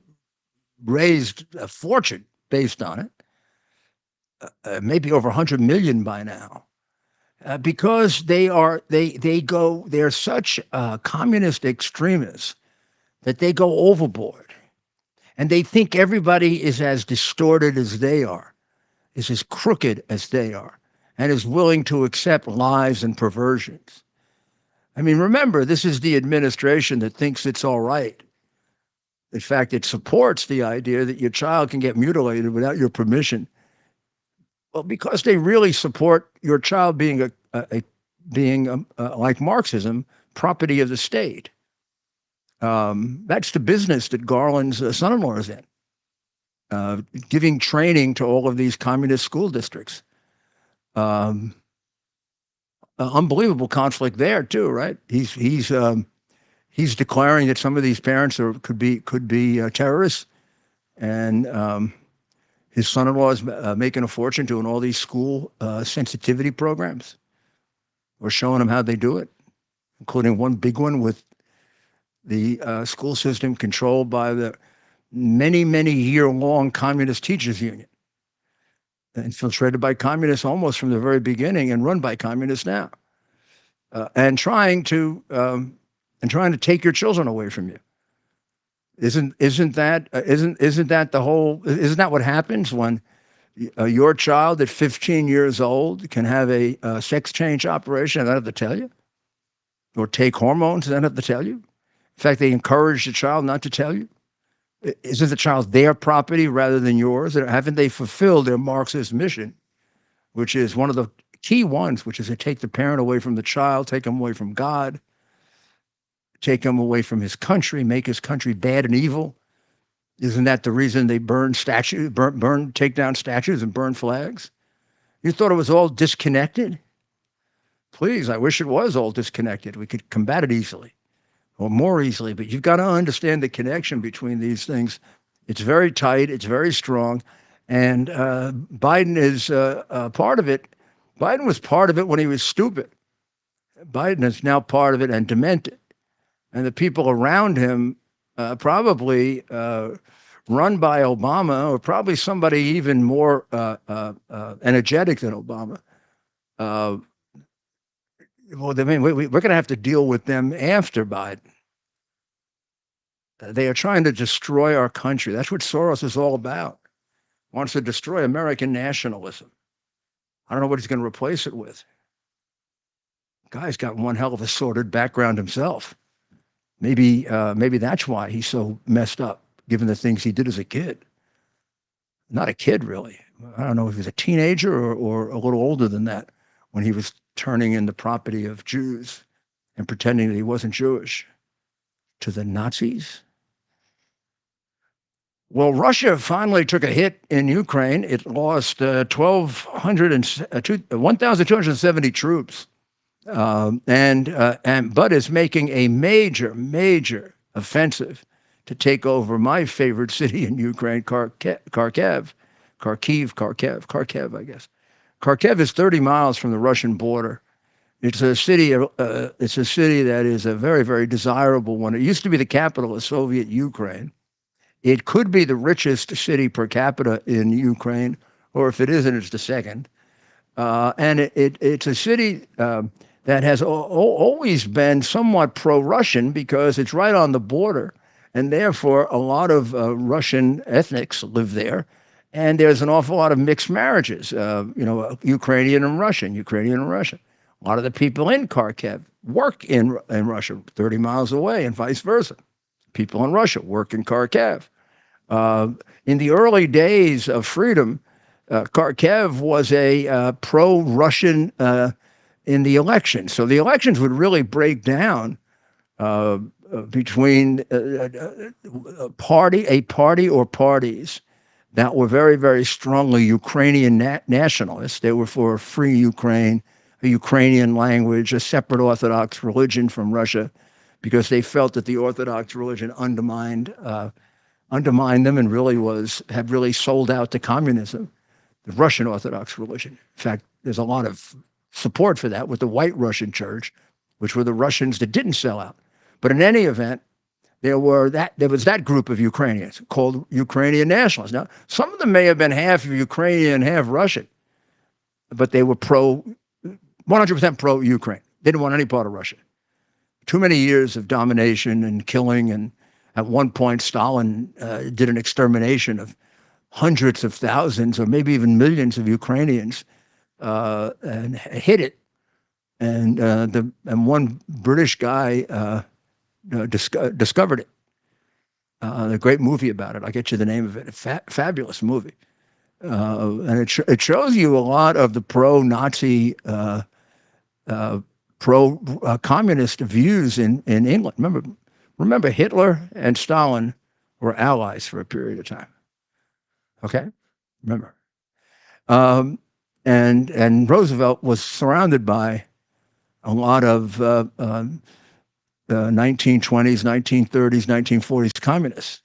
raised a fortune based on it, maybe over 100 million by now, because they're such communist extremists that they go overboard, and they think everybody is as distorted as they are, is as crooked as they are, and is willing to accept lies and perversions. I mean, remember, this is the administration that thinks it's all right. In fact, it supports the idea that your child can get mutilated without your permission. Well, because they really support your child being like Marxism, property of the state. That's the business that Garland's son-in-law is in, giving training to all of these communist school districts. Unbelievable conflict there too, right? He's declaring that some of these parents could be terrorists, and his son-in-law is making a fortune doing all these school sensitivity programs. We're showing them how they do it, including one big one with the school system controlled by the many year-long Communist Teachers Union, infiltrated by communists almost from the very beginning and run by communists now, and trying to take your children away from you. Isn't that what happens when your child at 15 years old can have a sex change operation? I don't have to tell you, or take hormones. I don't have to tell you. In fact, they encourage the child not to tell you. Isn't the child their property rather than yours? Haven't they fulfilled their Marxist mission, which is one of the key ones, which is to take the parent away from the child, take him away from God, take him away from his country, make his country bad and evil? Isn't that the reason they burn statues, take down statues and burn flags? You thought it was all disconnected? Please, I wish it was all disconnected. We could combat it easily, or more easily, but you've got to understand the connection between these things. It's very tight, it's very strong, and Biden is part of it. Biden was part of it when he was stupid. Biden is now part of it and demented. And the people around him, probably run by Obama, or probably somebody even more energetic than Obama. Well, I mean, we're going to have to deal with them after Biden. They are trying to destroy our country. That's what Soros is all about. Wants to destroy American nationalism. I don't know what he's going to replace it with. Guy's got one hell of a sordid background himself. Maybe that's why he's so messed up, given the things he did as a kid. Not a kid, really. I don't know if he was a teenager or a little older than that, when he was turning in the property of Jews and pretending that he wasn't Jewish to the Nazis. Well, Russia finally took a hit in Ukraine. It lost 1,270 troops. But is making a major offensive to take over my favorite city in Ukraine, Kharkiv, I guess. Kharkiv is 30 miles from the Russian border. It's a city that is a very desirable one. It used to be the capital of Soviet Ukraine. It could be the richest city per capita in Ukraine, or if it isn't, it's the second. And it's a city that has always been somewhat pro-Russian because it's right on the border, and therefore a lot of Russian ethnics live there, and there's an awful lot of mixed marriages, Ukrainian and Russian. A lot of the people in Kharkiv work in Russia, 30 miles away, and vice versa. People in Russia work in Kharkiv. In the early days of freedom, Kharkiv was a pro-Russian in the elections. So the elections would really break down between a party or parties that were very strongly Ukrainian nationalists. They were for a free Ukraine, a Ukrainian language, a separate Orthodox religion from Russia, because they felt that the Orthodox religion undermined them and had really sold out to communism. the Russian Orthodox religion. In fact, there's a lot of support for that with the White Russian Church, which were the Russians that didn't sell out. But in any event, there was that group of Ukrainians called Ukrainian nationalists. Now, some of them may have been half Ukrainian, half Russian, but they were 100% pro-Ukraine. They didn't want any part of Russia. Too many years of domination and killing, and at one point Stalin did an extermination of hundreds of thousands or maybe even millions of Ukrainians and hid it. And one British guy discovered it. A great movie about it. I'll get you the name of it. A fabulous movie. And it shows you a lot of the pro-Nazi, pro-communist views in England. Remember, Hitler and Stalin were allies for a period of time. Okay? Remember. And Roosevelt was surrounded by a lot of 1920s, 1930s, 1940s communists,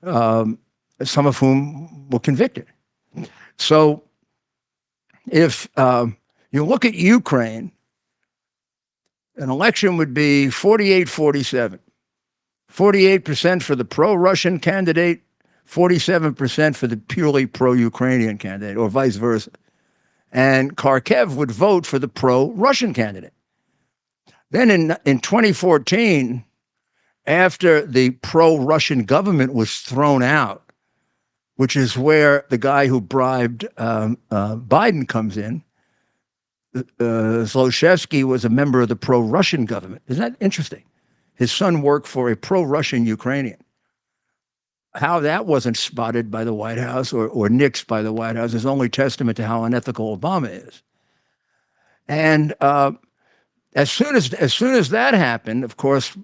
some of whom were convicted. So if you look at Ukraine, an election would be 48-47. 48% for the pro-Russian candidate, 47% for the purely pro-Ukrainian candidate, or vice versa. And Kharkiv would vote for the pro-Russian candidate. Then in 2014, after the pro-Russian government was thrown out, which is where the guy who bribed Biden comes in, Zlochevsky was a member of the pro-Russian government. Isn't that interesting? His son worked for a pro-Russian Ukrainian. How that wasn't spotted by the White House or nixed by the White House is only testament to how unethical Obama is. And as soon as that happened, of course,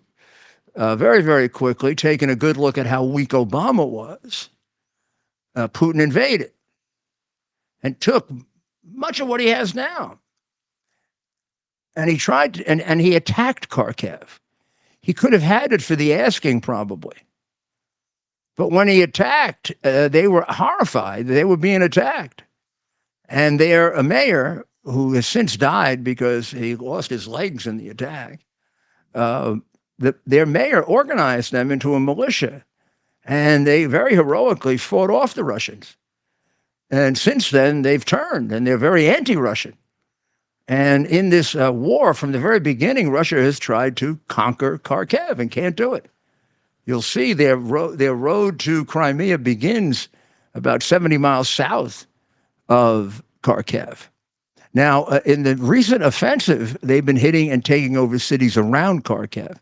very, very quickly, taking a good look at how weak Obama was, Putin invaded and took much of what he has now. And he tried to, and he attacked Kharkiv. He could have had it for the asking, probably. But when he attacked, they were horrified. They were being attacked. And their mayor, who has since died because he lost his legs in the attack, their mayor organized them into a militia. And they very heroically fought off the Russians. And since then, they've turned, and they're very anti-Russian. And in this war, from the very beginning, Russia has tried to conquer Kharkiv and can't do it. You'll see their road to Crimea begins about 70 miles south of Kharkiv. Now, in the recent offensive, they've been hitting and taking over cities around Kharkiv.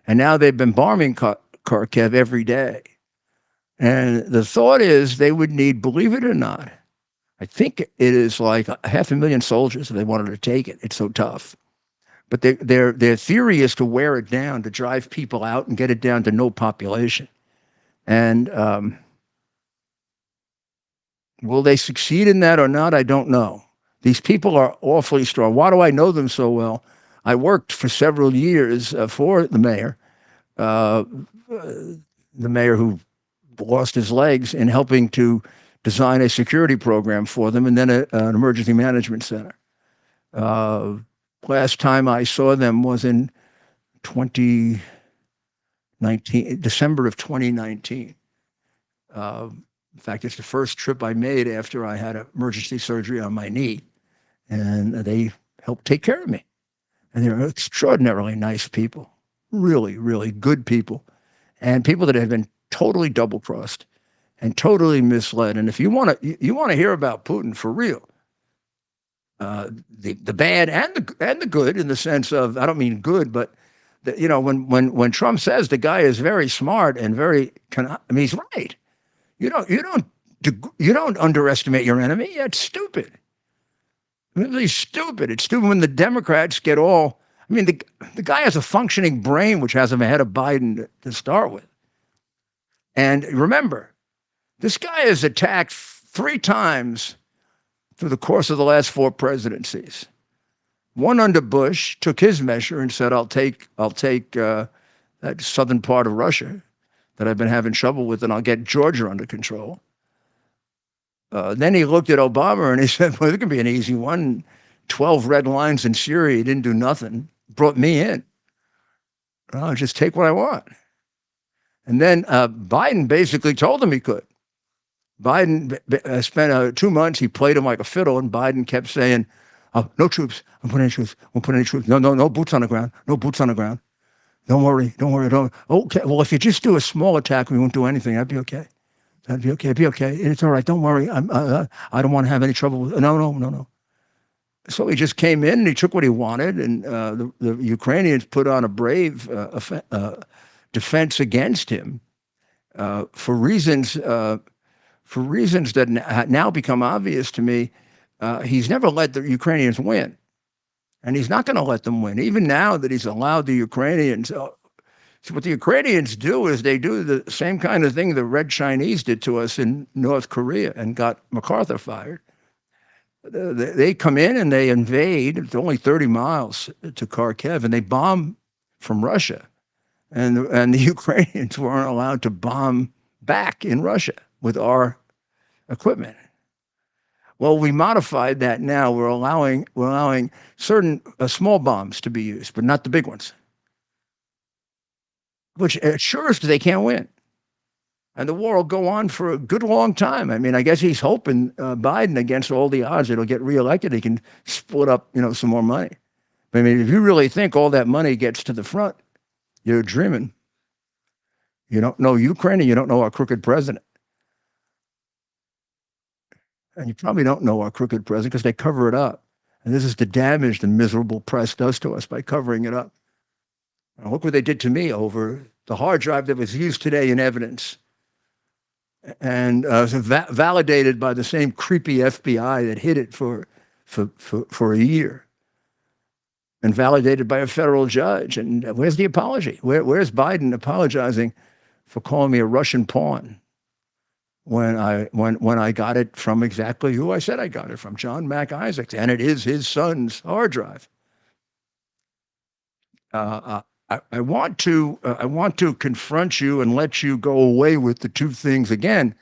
And now they've been bombing Kharkiv every day. And the thought is they would need, believe it or not, I think it is like 500,000 soldiers if they wanted to take it. It's so tough. But their theory is to wear it down, to drive people out and get it down to no population. And will they succeed in that or not? I don't know. These people are awfully strong. Why do I know them so well? I worked for several years for the mayor who lost his legs, in helping to design a security program for them, and then an emergency management center. Last time I saw them was in 2019, December of 2019. In fact, it's the first trip I made after I had emergency surgery on my knee, and they helped take care of me. And they're extraordinarily nice people, really, really good people, and people that have been totally double-crossed and totally misled. And if you want to hear about Putin for real, the bad and the good, in the sense of, I don't mean good, but when Trump says the guy is very smart and he's right. You don't underestimate your enemy. It's stupid. Really stupid. It's stupid when the Democrats get all. I mean, the guy has a functioning brain, which has him ahead of Biden to start with. And remember, this guy has attacked 3 times through the course of the last 4 presidencies. One under Bush, took his measure and said, I'll take that southern part of Russia that I've been having trouble with, and I'll get Georgia under control. Then he looked at Obama and he said, well, it could be an easy one. 12 red lines in Syria. He didn't do nothing. Brought me in. I'll just take what I want. And then Biden basically told him he could. Biden spent 2 months. He played him like a fiddle. And Biden kept saying, no troops. I'm putting any troops. Won't put any troops. No boots on the ground. No boots on the ground. Don't worry. Okay. Well, if you just do a small attack, we won't do anything. That'd be okay. It'd be okay. It's all right. Don't worry. I don't want to have any trouble. No. So he just came in and he took what he wanted, and the Ukrainians put on a brave defense against him for reasons that now become obvious to me. He's never let the Ukrainians win, and he's not going to let them win, even now that he's allowed the Ukrainians. So what the Ukrainians do is they do the same kind of thing the Red Chinese did to us in North Korea and got MacArthur fired. They come in and they invade. It's only 30 miles to Kharkiv, and they bomb from Russia. And the Ukrainians weren't allowed to bomb back in Russia with our equipment. Well, we modified that now. We're allowing certain small bombs to be used, but not the big ones, which assures they can't win. And the war will go on for a good long time. I mean, I guess he's hoping Biden, against all the odds, it'll get reelected. He can split up, some more money. But I mean, if you really think all that money gets to the front, you're dreaming. You don't know Ukraine, and you don't know our crooked president. And you probably don't know our crooked president because they cover it up. And this is the damage the miserable press does to us by covering it up. Now, look what they did to me over the hard drive that was used today in evidence. And validated by the same creepy FBI that hid it for a year, and validated by a federal judge. And where's the apology? Where's Biden apologizing for calling me a Russian pawn when I got it from exactly who I said I got it from, John Mac Isaacs, and it is his son's hard drive. I want to confront you and let you go away with the two things again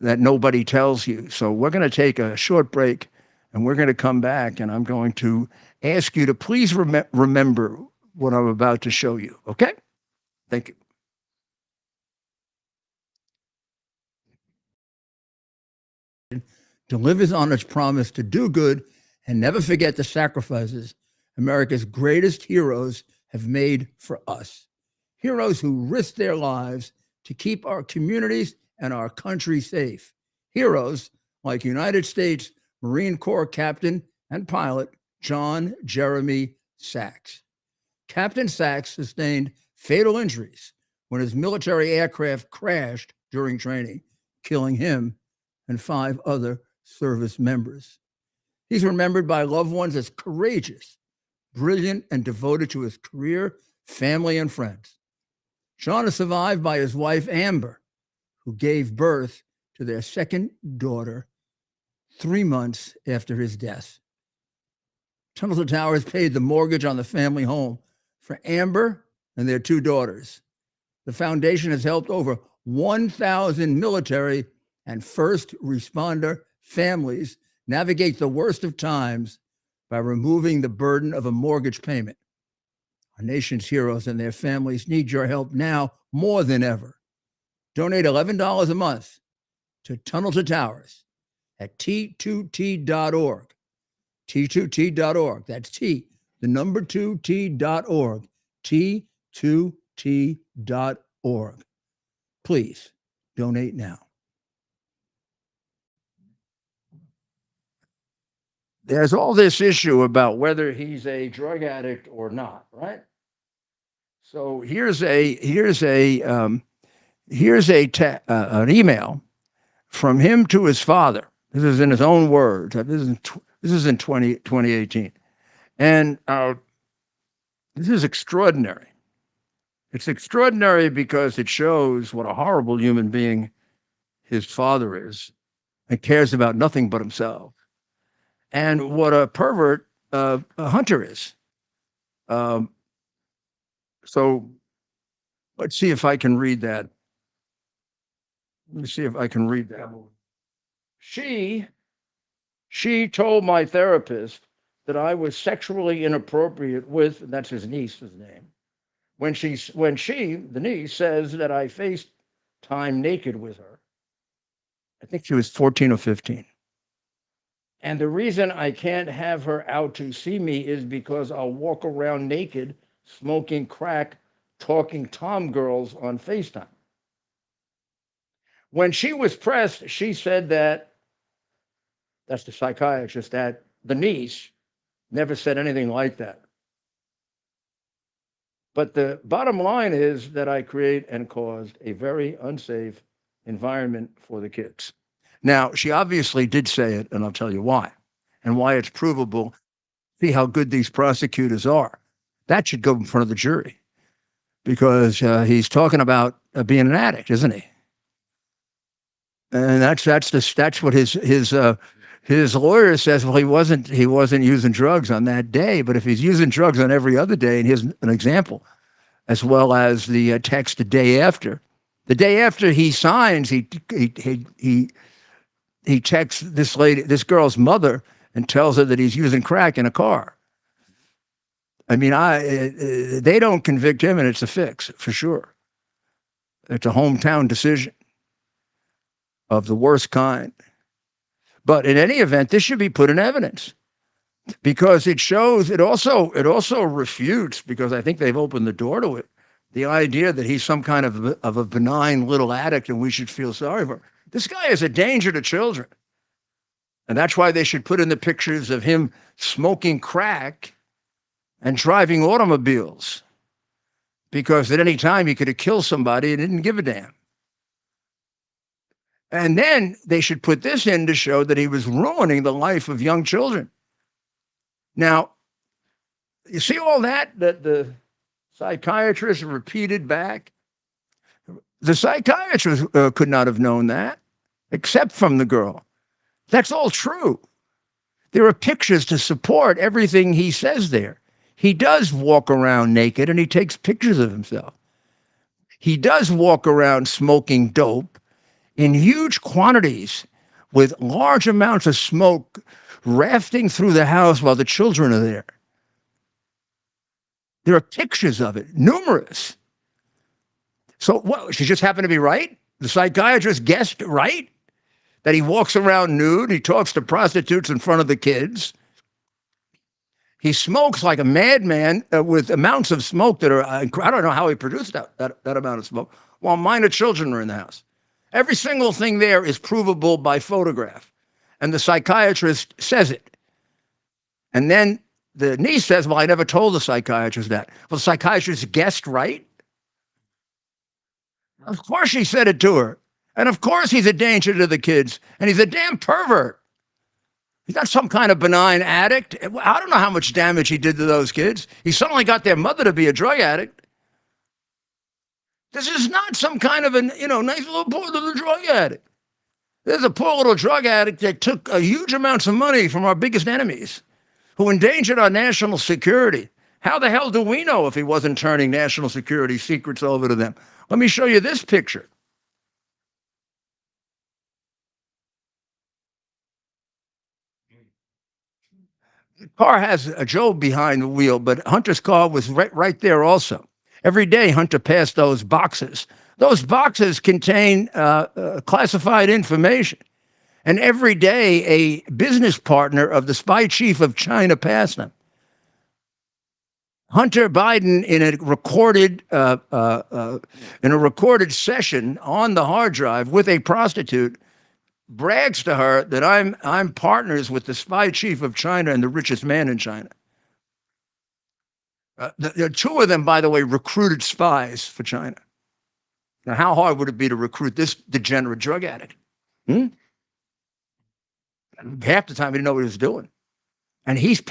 that nobody tells you. So we're going to take a short break, and we're going to come back, and I'm going to ask you to please remember what I'm about to show you. Okay? Thank you. Delivers on its promise to do good and never forget the sacrifices America's greatest heroes have made for us. Heroes who risked their lives to keep our communities and our country safe. Heroes like United States Marine Corps Captain and pilot John Jeremy Sachs. Captain Sachs sustained fatal injuries when his military aircraft crashed during training, killing him and 5 other service members. He's remembered by loved ones as courageous, brilliant, and devoted to his career, family, and friends. Sean is survived by his wife, Amber, who gave birth to their second daughter 3 months after his death. Tunnel to Towers paid the mortgage on the family home for Amber and their 2 daughters. The foundation has helped over 1,000 military and first responder families navigate the worst of times by removing the burden of a mortgage payment. Our nation's heroes and their families need your help now more than ever. Donate $11 a month to Tunnel to Towers at T2T.org. T2T.org. That's T, the number 2T.org. T2T.org. Please donate now. There's all this issue about whether he's a drug addict or not, right? So here's an email from him to his father. This is in his own words. This is in 2018, and this is extraordinary. It's extraordinary because it shows what a horrible human being his father is, and cares about nothing but himself, and what a pervert a Hunter is. So let's see if I can read that. Let me see if I can read that. She told my therapist that I was sexually inappropriate with, and that's his niece's name, when the niece, says that I faced time naked with her. I think she was 14 or 15. And the reason I can't have her out to see me is because I'll walk around naked, smoking crack, talking Tom girls on FaceTime. When she was pressed, she said that's the psychiatrist, that the niece never said anything like that. But the bottom line is that I create and caused a very unsafe environment for the kids. Now, she obviously did say it, and I'll tell you why, and why it's provable. See how good these prosecutors are. That should go in front of the jury, because he's talking about being an addict, isn't he? And that's what his lawyer says. Well, he wasn't using drugs on that day, but if he's using drugs on every other day, and here's an example, as well as the text the day after he signs, he texts this girl's mother, and tells her that he's using crack in a car. I mean, they don't convict him, and it's a fix for sure. It's a hometown decision of the worst kind. But in any event, this should be put in evidence, because it also refutes, because I think they've opened the door to it, the idea that he's some kind of a benign little addict and we should feel sorry for him. This guy is a danger to children. And that's why they should put in the pictures of him smoking crack and driving automobiles, because at any time he could have killed somebody and didn't give a damn. And then they should put this in to show that he was ruining the life of young children. Now, you see all that the psychiatrist repeated back? The psychiatrist could not have known that, except from the girl. That's all true. There are pictures to support everything he says there. He does walk around naked, and he takes pictures of himself. He does walk around smoking dope in huge quantities, with large amounts of smoke rafting through the house while the children are there. There are pictures of it, numerous. So what, she just happened to be right? The psychiatrist guessed right? That he walks around nude, he talks to prostitutes in front of the kids. He smokes like a madman with amounts of smoke that are, I don't know how he produced that amount of smoke, while minor children are in the house. Every single thing there is provable by photograph. And the psychiatrist says it. And then the niece says, well, I never told the psychiatrist that. Well, the psychiatrist guessed right? Of course she said it to her. And of course he's a danger to the kids. And he's a damn pervert. He's not some kind of benign addict. I don't know how much damage he did to those kids. He suddenly got their mother to be a drug addict. This is not some kind of nice little poor little drug addict. There's a poor little drug addict that took huge amounts of money from our biggest enemies, who endangered our national security. How the hell do we know if he wasn't turning national security secrets over to them? Let me show you this picture. The car has a Joe behind the wheel, but Hunter's car was right there also. Every day, Hunter passed those boxes. Those boxes contain classified information. And every day, a business partner of the spy chief of China passed them. Hunter Biden, in a recorded session on the hard drive with a prostitute, brags to her that I'm partners with the spy chief of China and the richest man in China. The two of them, by the way, recruited spies for China. Now, how hard would it be to recruit this degenerate drug addict? Half the time, he didn't know what he was doing. And he's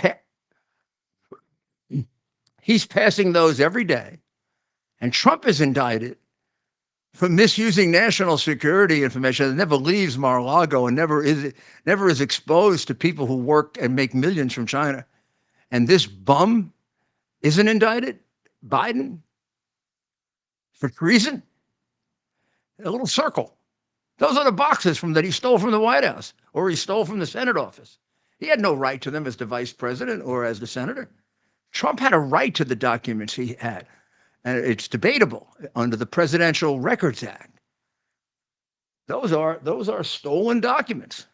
passing those every day. And Trump is indicted for misusing national security information that never leaves Mar-a-Lago and never is exposed to people who work and make millions from China. And this bum isn't indicted, Biden, for treason? A little circle. Those are the boxes that he stole from the White House or he stole from the Senate office. He had no right to them as the vice president or as the senator. Trump had a right to the documents he had, and it's debatable under the Presidential Records Act. Those are stolen documents.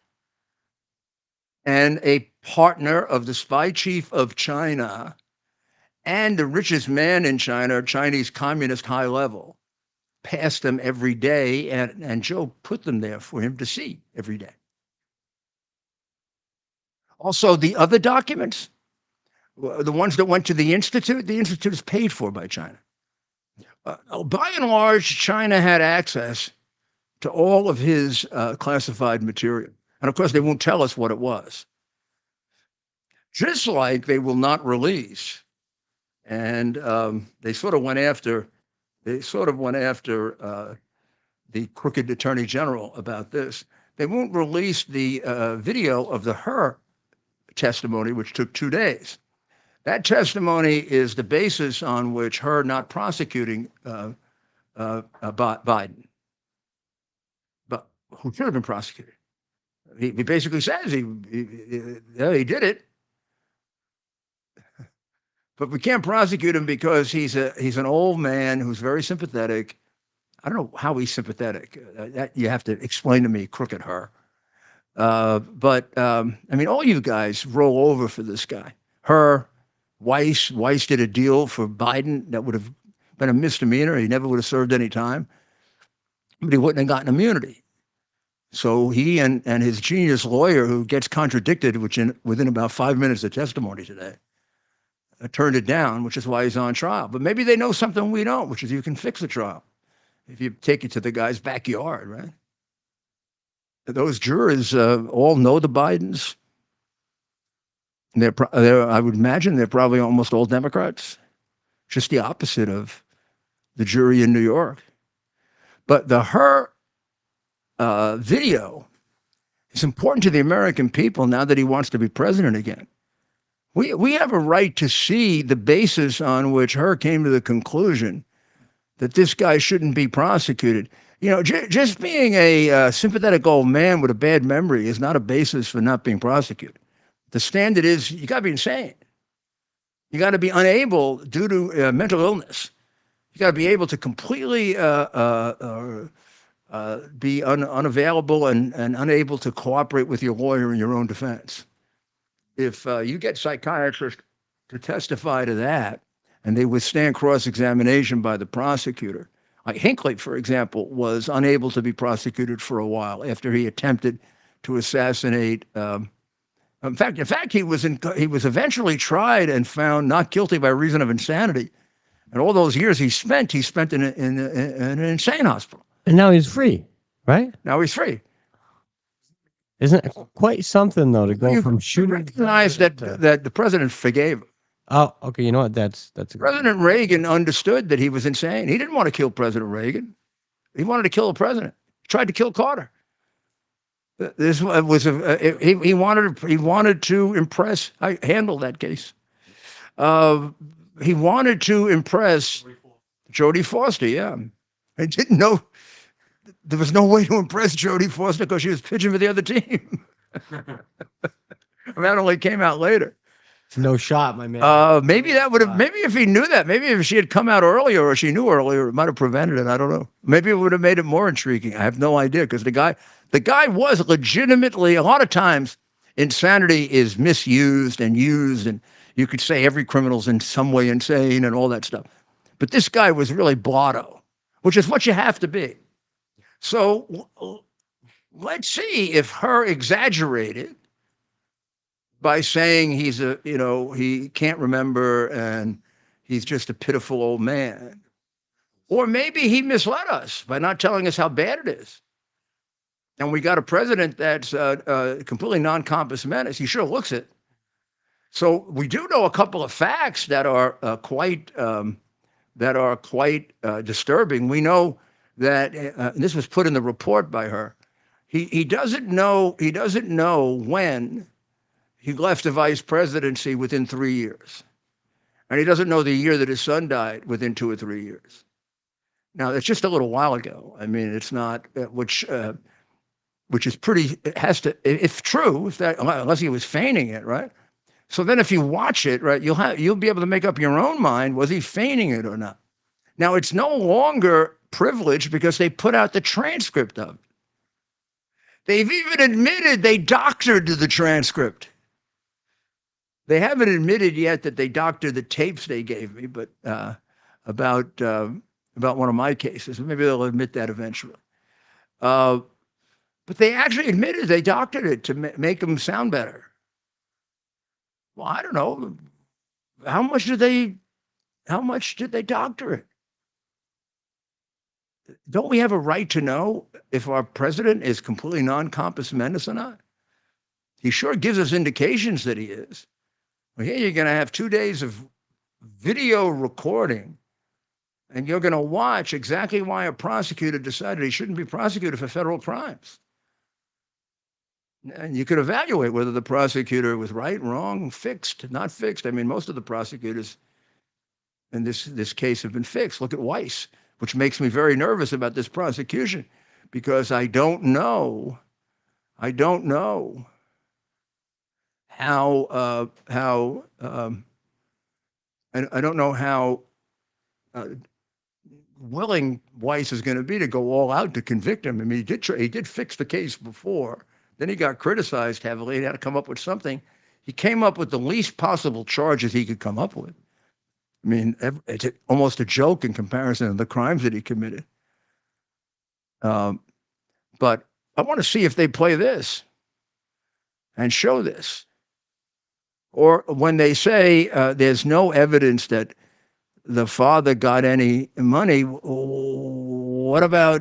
And a partner of the spy chief of China and the richest man in China, Chinese communist high level, passed them every day, and Joe put them there for him to see every day. Also, the other documents, the ones that went to the Institute is paid for by China. By and large, China had access to all of his classified material. And of course, they won't tell us what it was. Just like they will not release. And they sort of went after the crooked attorney general about this. They won't release the video of her testimony, which took 2 days. That testimony is the basis on which her not prosecuting Biden, but who should have been prosecuted. He basically says he did it, but we can't prosecute him because he's an old man who's very sympathetic. I don't know how he's sympathetic. That you have to explain to me, crooked her. But I mean, all you guys roll over for this guy. Weiss did a deal for Biden that would have been a misdemeanor. He never would have served any time, but he wouldn't have gotten immunity. So he and his genius lawyer, who gets contradicted within about 5 minutes of testimony today, turned it down, which is why he's on trial. But maybe they know something we don't, which is you can fix a trial if you take it to the guy's backyard, right? Those jurors all know the Bidens. I would imagine they're probably almost all Democrats, just the opposite of the jury in New York. But her video is important to the American people now that he wants to be president again. We have a right to see the basis on which her came to the conclusion that this guy shouldn't be prosecuted. You know, just being a sympathetic old man with a bad memory is not a basis for not being prosecuted. The standard is you got to be insane. You got to be unable, due to mental illness, you got to be able to completely be unavailable and unable to cooperate with your lawyer in your own defense. If you get psychiatrists to testify to that, and they withstand cross-examination by the prosecutor, like Hinckley, for example, was unable to be prosecuted for a while after he attempted to assassinate. In fact, he was eventually tried and found not guilty by reason of insanity. And all those years he spent in an insane hospital. And now he's free, right? Now he's free. Isn't it quite something, though, to go from shooting? Recognize that the president forgave him. Oh, okay. You know what? That's President Reagan understood that he was insane. He didn't want to kill President Reagan. He wanted to kill the president. He tried to kill Carter. This was he wanted to impress. I handled that case. He wanted to impress Jodie Foster. Yeah, I didn't know there was no way to impress Jodie Foster because she was pitching for the other team. That only came out later. It's no shot, my man. Maybe that would have. Maybe if he knew that. Maybe if she had come out earlier or she knew earlier, it might have prevented it. I don't know. Maybe it would have made it more intriguing. I have no idea because the guy was legitimately. A lot of times, insanity is misused and used, and you could say every criminal's in some way insane and all that stuff. But this guy was really blotto, which is what you have to be. So let's see if her exaggerated by saying he can't remember and he's just a pitiful old man. Or maybe he misled us by not telling us how bad it is. And we got a president that's completely non-compass menace. He sure looks it. So we do know a couple of facts that are quite disturbing. We know that and this was put in the report by her. He doesn't know when he left the vice presidency within 3 years. And he doesn't know the year that his son died within 2 or 3 years. Now, it's just a little while ago. I mean, it's not, which is pretty, it has to, if true, if that, unless he was feigning it, right? So then if you watch it, right, you'll be able to make up your own mind, was he feigning it or not? Now it's no longer privileged because they put out the transcript of it. They've even admitted they doctored the transcript. They haven't admitted yet that they doctored the tapes they gave me, but about one of my cases. Maybe they'll admit that eventually. But they actually admitted they doctored it to make them sound better. Well, I don't know. How much did they doctor it? Don't we have a right to know if our president is completely non-compos mentis or not? He sure gives us indications that he is. Well, here you're going to have 2 days of video recording, and you're going to watch exactly why a prosecutor decided he shouldn't be prosecuted for federal crimes. And you could evaluate whether the prosecutor was right, wrong, fixed, not fixed. I mean, most of the prosecutors in this case have been fixed. Look at Weiss, which makes me very nervous about this prosecution, because I don't know how I don't know how willing Weiss is going to be to go all out to convict him. I mean, he did fix the case before. Then he got criticized heavily. He had to come up with something. He came up with the least possible charges he could come up with. I mean, it's almost a joke in comparison to the crimes that he committed. But I want to see if they play this and show this. Or when they say there's no evidence that the father got any money, what about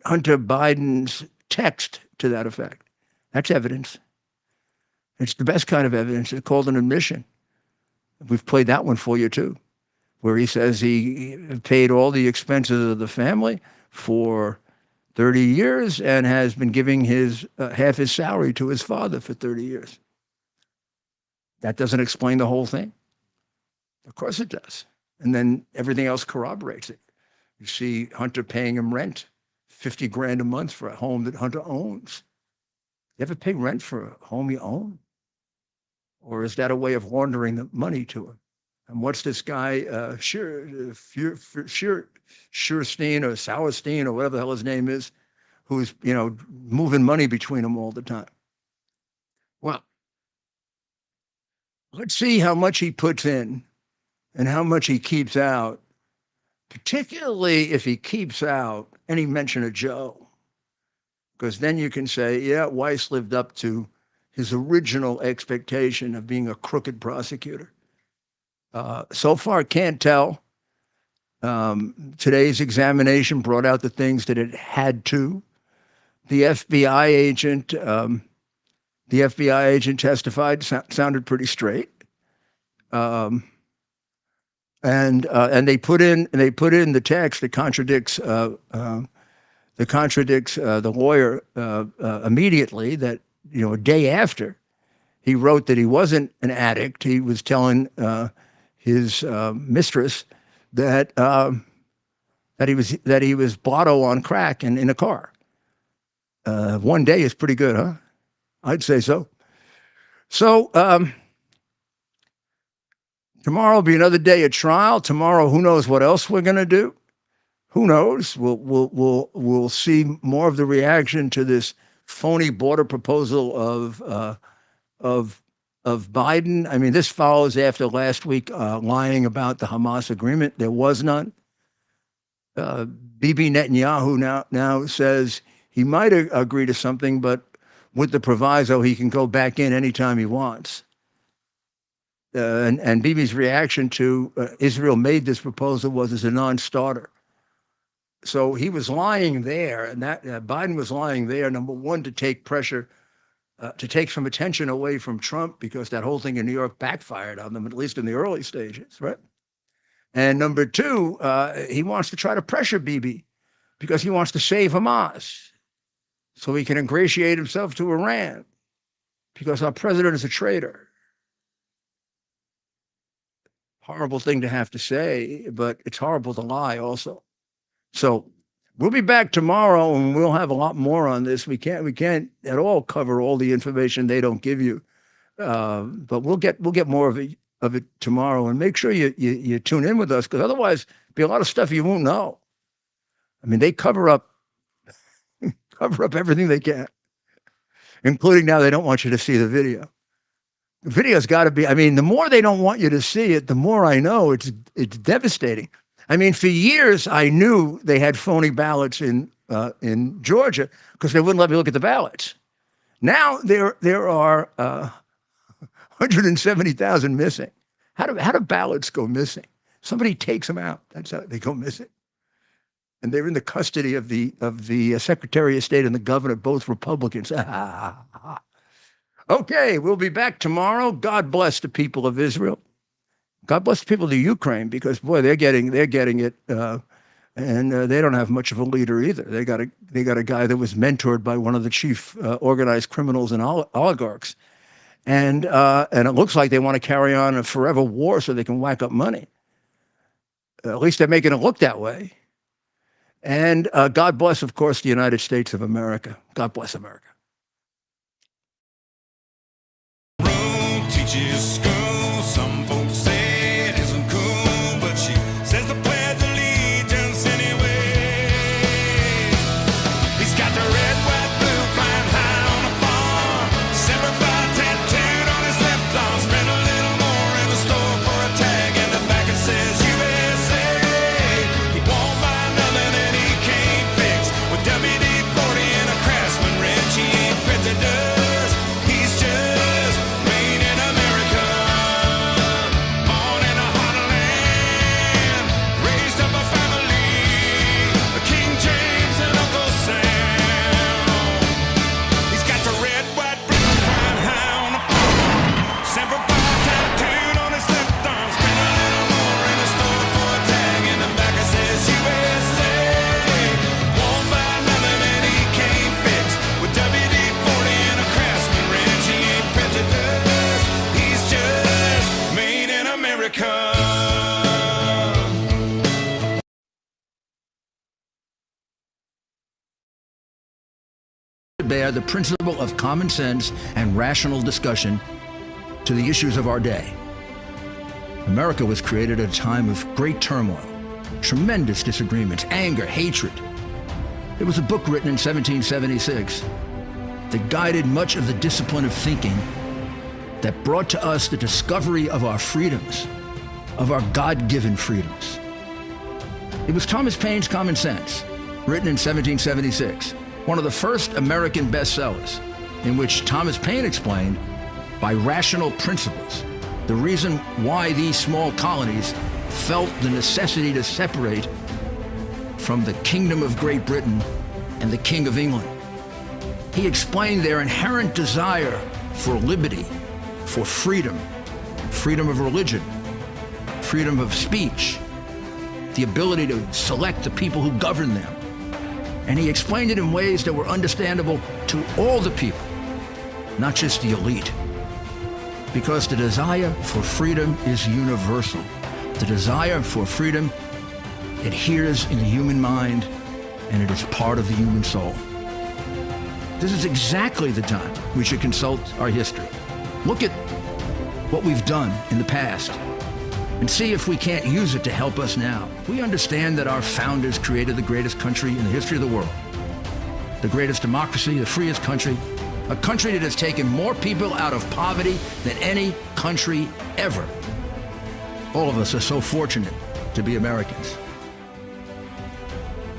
Hunter Biden's text to that effect? That's evidence. It's the best kind of evidence. It's called an admission. We've played that one for you too, where he says he paid all the expenses of the family for 30 years and has been giving his half his salary to his father for 30 years. That doesn't explain the whole thing. Of course it does. And then everything else corroborates it. You see Hunter paying him rent, 50 grand a month for a home that Hunter owns. You ever pay rent for a home you own? Or is that a way of laundering the money to him? And what's this guy, Schurstein or Sauerstein or whatever the hell his name is, who's, moving money between them all the time? Well, let's see how much he puts in and how much he keeps out, particularly if he keeps out any mention of Joe. Because then you can say, yeah, Weiss lived up to his original expectation of being a crooked prosecutor. So far, can't tell. Today's examination brought out the things that it had to. The FBI agent testified, sounded pretty straight. And they put in the text that contradicts the lawyer immediately, that a day after he wrote that he wasn't an addict. He was telling his mistress that he was blotto on crack and in a car. 1 day is pretty good, huh? I'd say so. So tomorrow will be another day of trial. Tomorrow, who knows what else we're going to do? Who knows? We'll see more of the reaction to this phony border proposal of Biden. I mean, this follows after last week lying about the Hamas agreement. There was none. Bibi Netanyahu now says he might agree to something, but with the proviso he can go back in anytime he wants. And Bibi's reaction to Israel made this proposal was as a non-starter. So he was lying there, and that Biden was lying there, number one, to take pressure, to take some attention away from Trump, because that whole thing in New York backfired on them, at least in the early stages, right? And number two, he wants to try to pressure Bibi because he wants to save Hamas so he can ingratiate himself to Iran because our president is a traitor. Horrible thing to have to say, but it's horrible to lie also. So We'll be back tomorrow, and we'll have a lot more on this. We can't at all cover all the information they don't give you, but we'll get more of it tomorrow. And make sure you tune in with us, because otherwise, there'll be a lot of stuff you won't know. I mean, they cover up everything they can, including now they don't want you to see the video. The video's got to be. I mean, the more they don't want you to see it, the more I know it's devastating. I mean, for years, I knew they had phony ballots in Georgia because they wouldn't let me look at the ballots. Now there are 170,000 missing. How do ballots go missing? Somebody takes them out. That's how they go missing. And they're in the custody of the Secretary of State and the governor, both Republicans. Okay, we'll be back tomorrow. God bless the people of Israel. God bless the people of the Ukraine, because boy, they're getting it, and they don't have much of a leader either. They got a guy that was mentored by one of the chief organized criminals and oligarchs, and it looks like they want to carry on a forever war so they can whack up money. At least they're making it look that way. And God bless, of course, the United States of America. God bless America. Teaches school. Some folks say it isn't cool, but she says the pledge of allegiance anyway. He's got the red, white, blue flying high on the farm. Semper Fi tattooed on his left arm. Spent a little more in the store for a tag, and the back it says USA. He won't buy nothing that he can't fix. With WD-40 and a Craftsman wrench, he ain't prejudice. He's just made in America. Born in a heartland, raised up a family, King James and Uncle Sam. He's got the red, white, blue flying high on the farm. Semper Fi tattooed on his left arm. Spent a little more in the store for a tag, and the back it says USA. Won't buy nothing that he can't fix. With WD-40 and a Craftsman wrench, he ain't prejudiced. He's just made in America. Bear the principle of common sense and rational discussion to the issues of our day. America was created at a time of great turmoil, tremendous disagreements, anger, hatred. There was a book written in 1776 that guided much of the discipline of thinking that brought to us the discovery of our freedoms, of our God-given freedoms. It was Thomas Paine's Common Sense, written in 1776, one of the first American bestsellers, in which Thomas Paine explained, by rational principles, the reason why these small colonies felt the necessity to separate from the Kingdom of Great Britain and the King of England. He explained their inherent desire for liberty, for freedom, freedom of religion, freedom of speech, the ability to select the people who govern them. And he explained it in ways that were understandable to all the people, not just the elite. Because the desire for freedom is universal. The desire for freedom adheres in the human mind, and it is part of the human soul. This is exactly the time we should consult our history. Look at what we've done in the past and see if we can't use it to help us now. We understand that our founders created the greatest country in the history of the world, the greatest democracy, the freest country, a country that has taken more people out of poverty than any country ever. All of us are so fortunate to be Americans.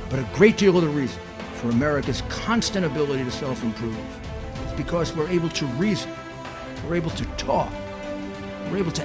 But a great deal of the reason for America's constant ability to self-improve is because we're able to reason, we're able to talk, we're able to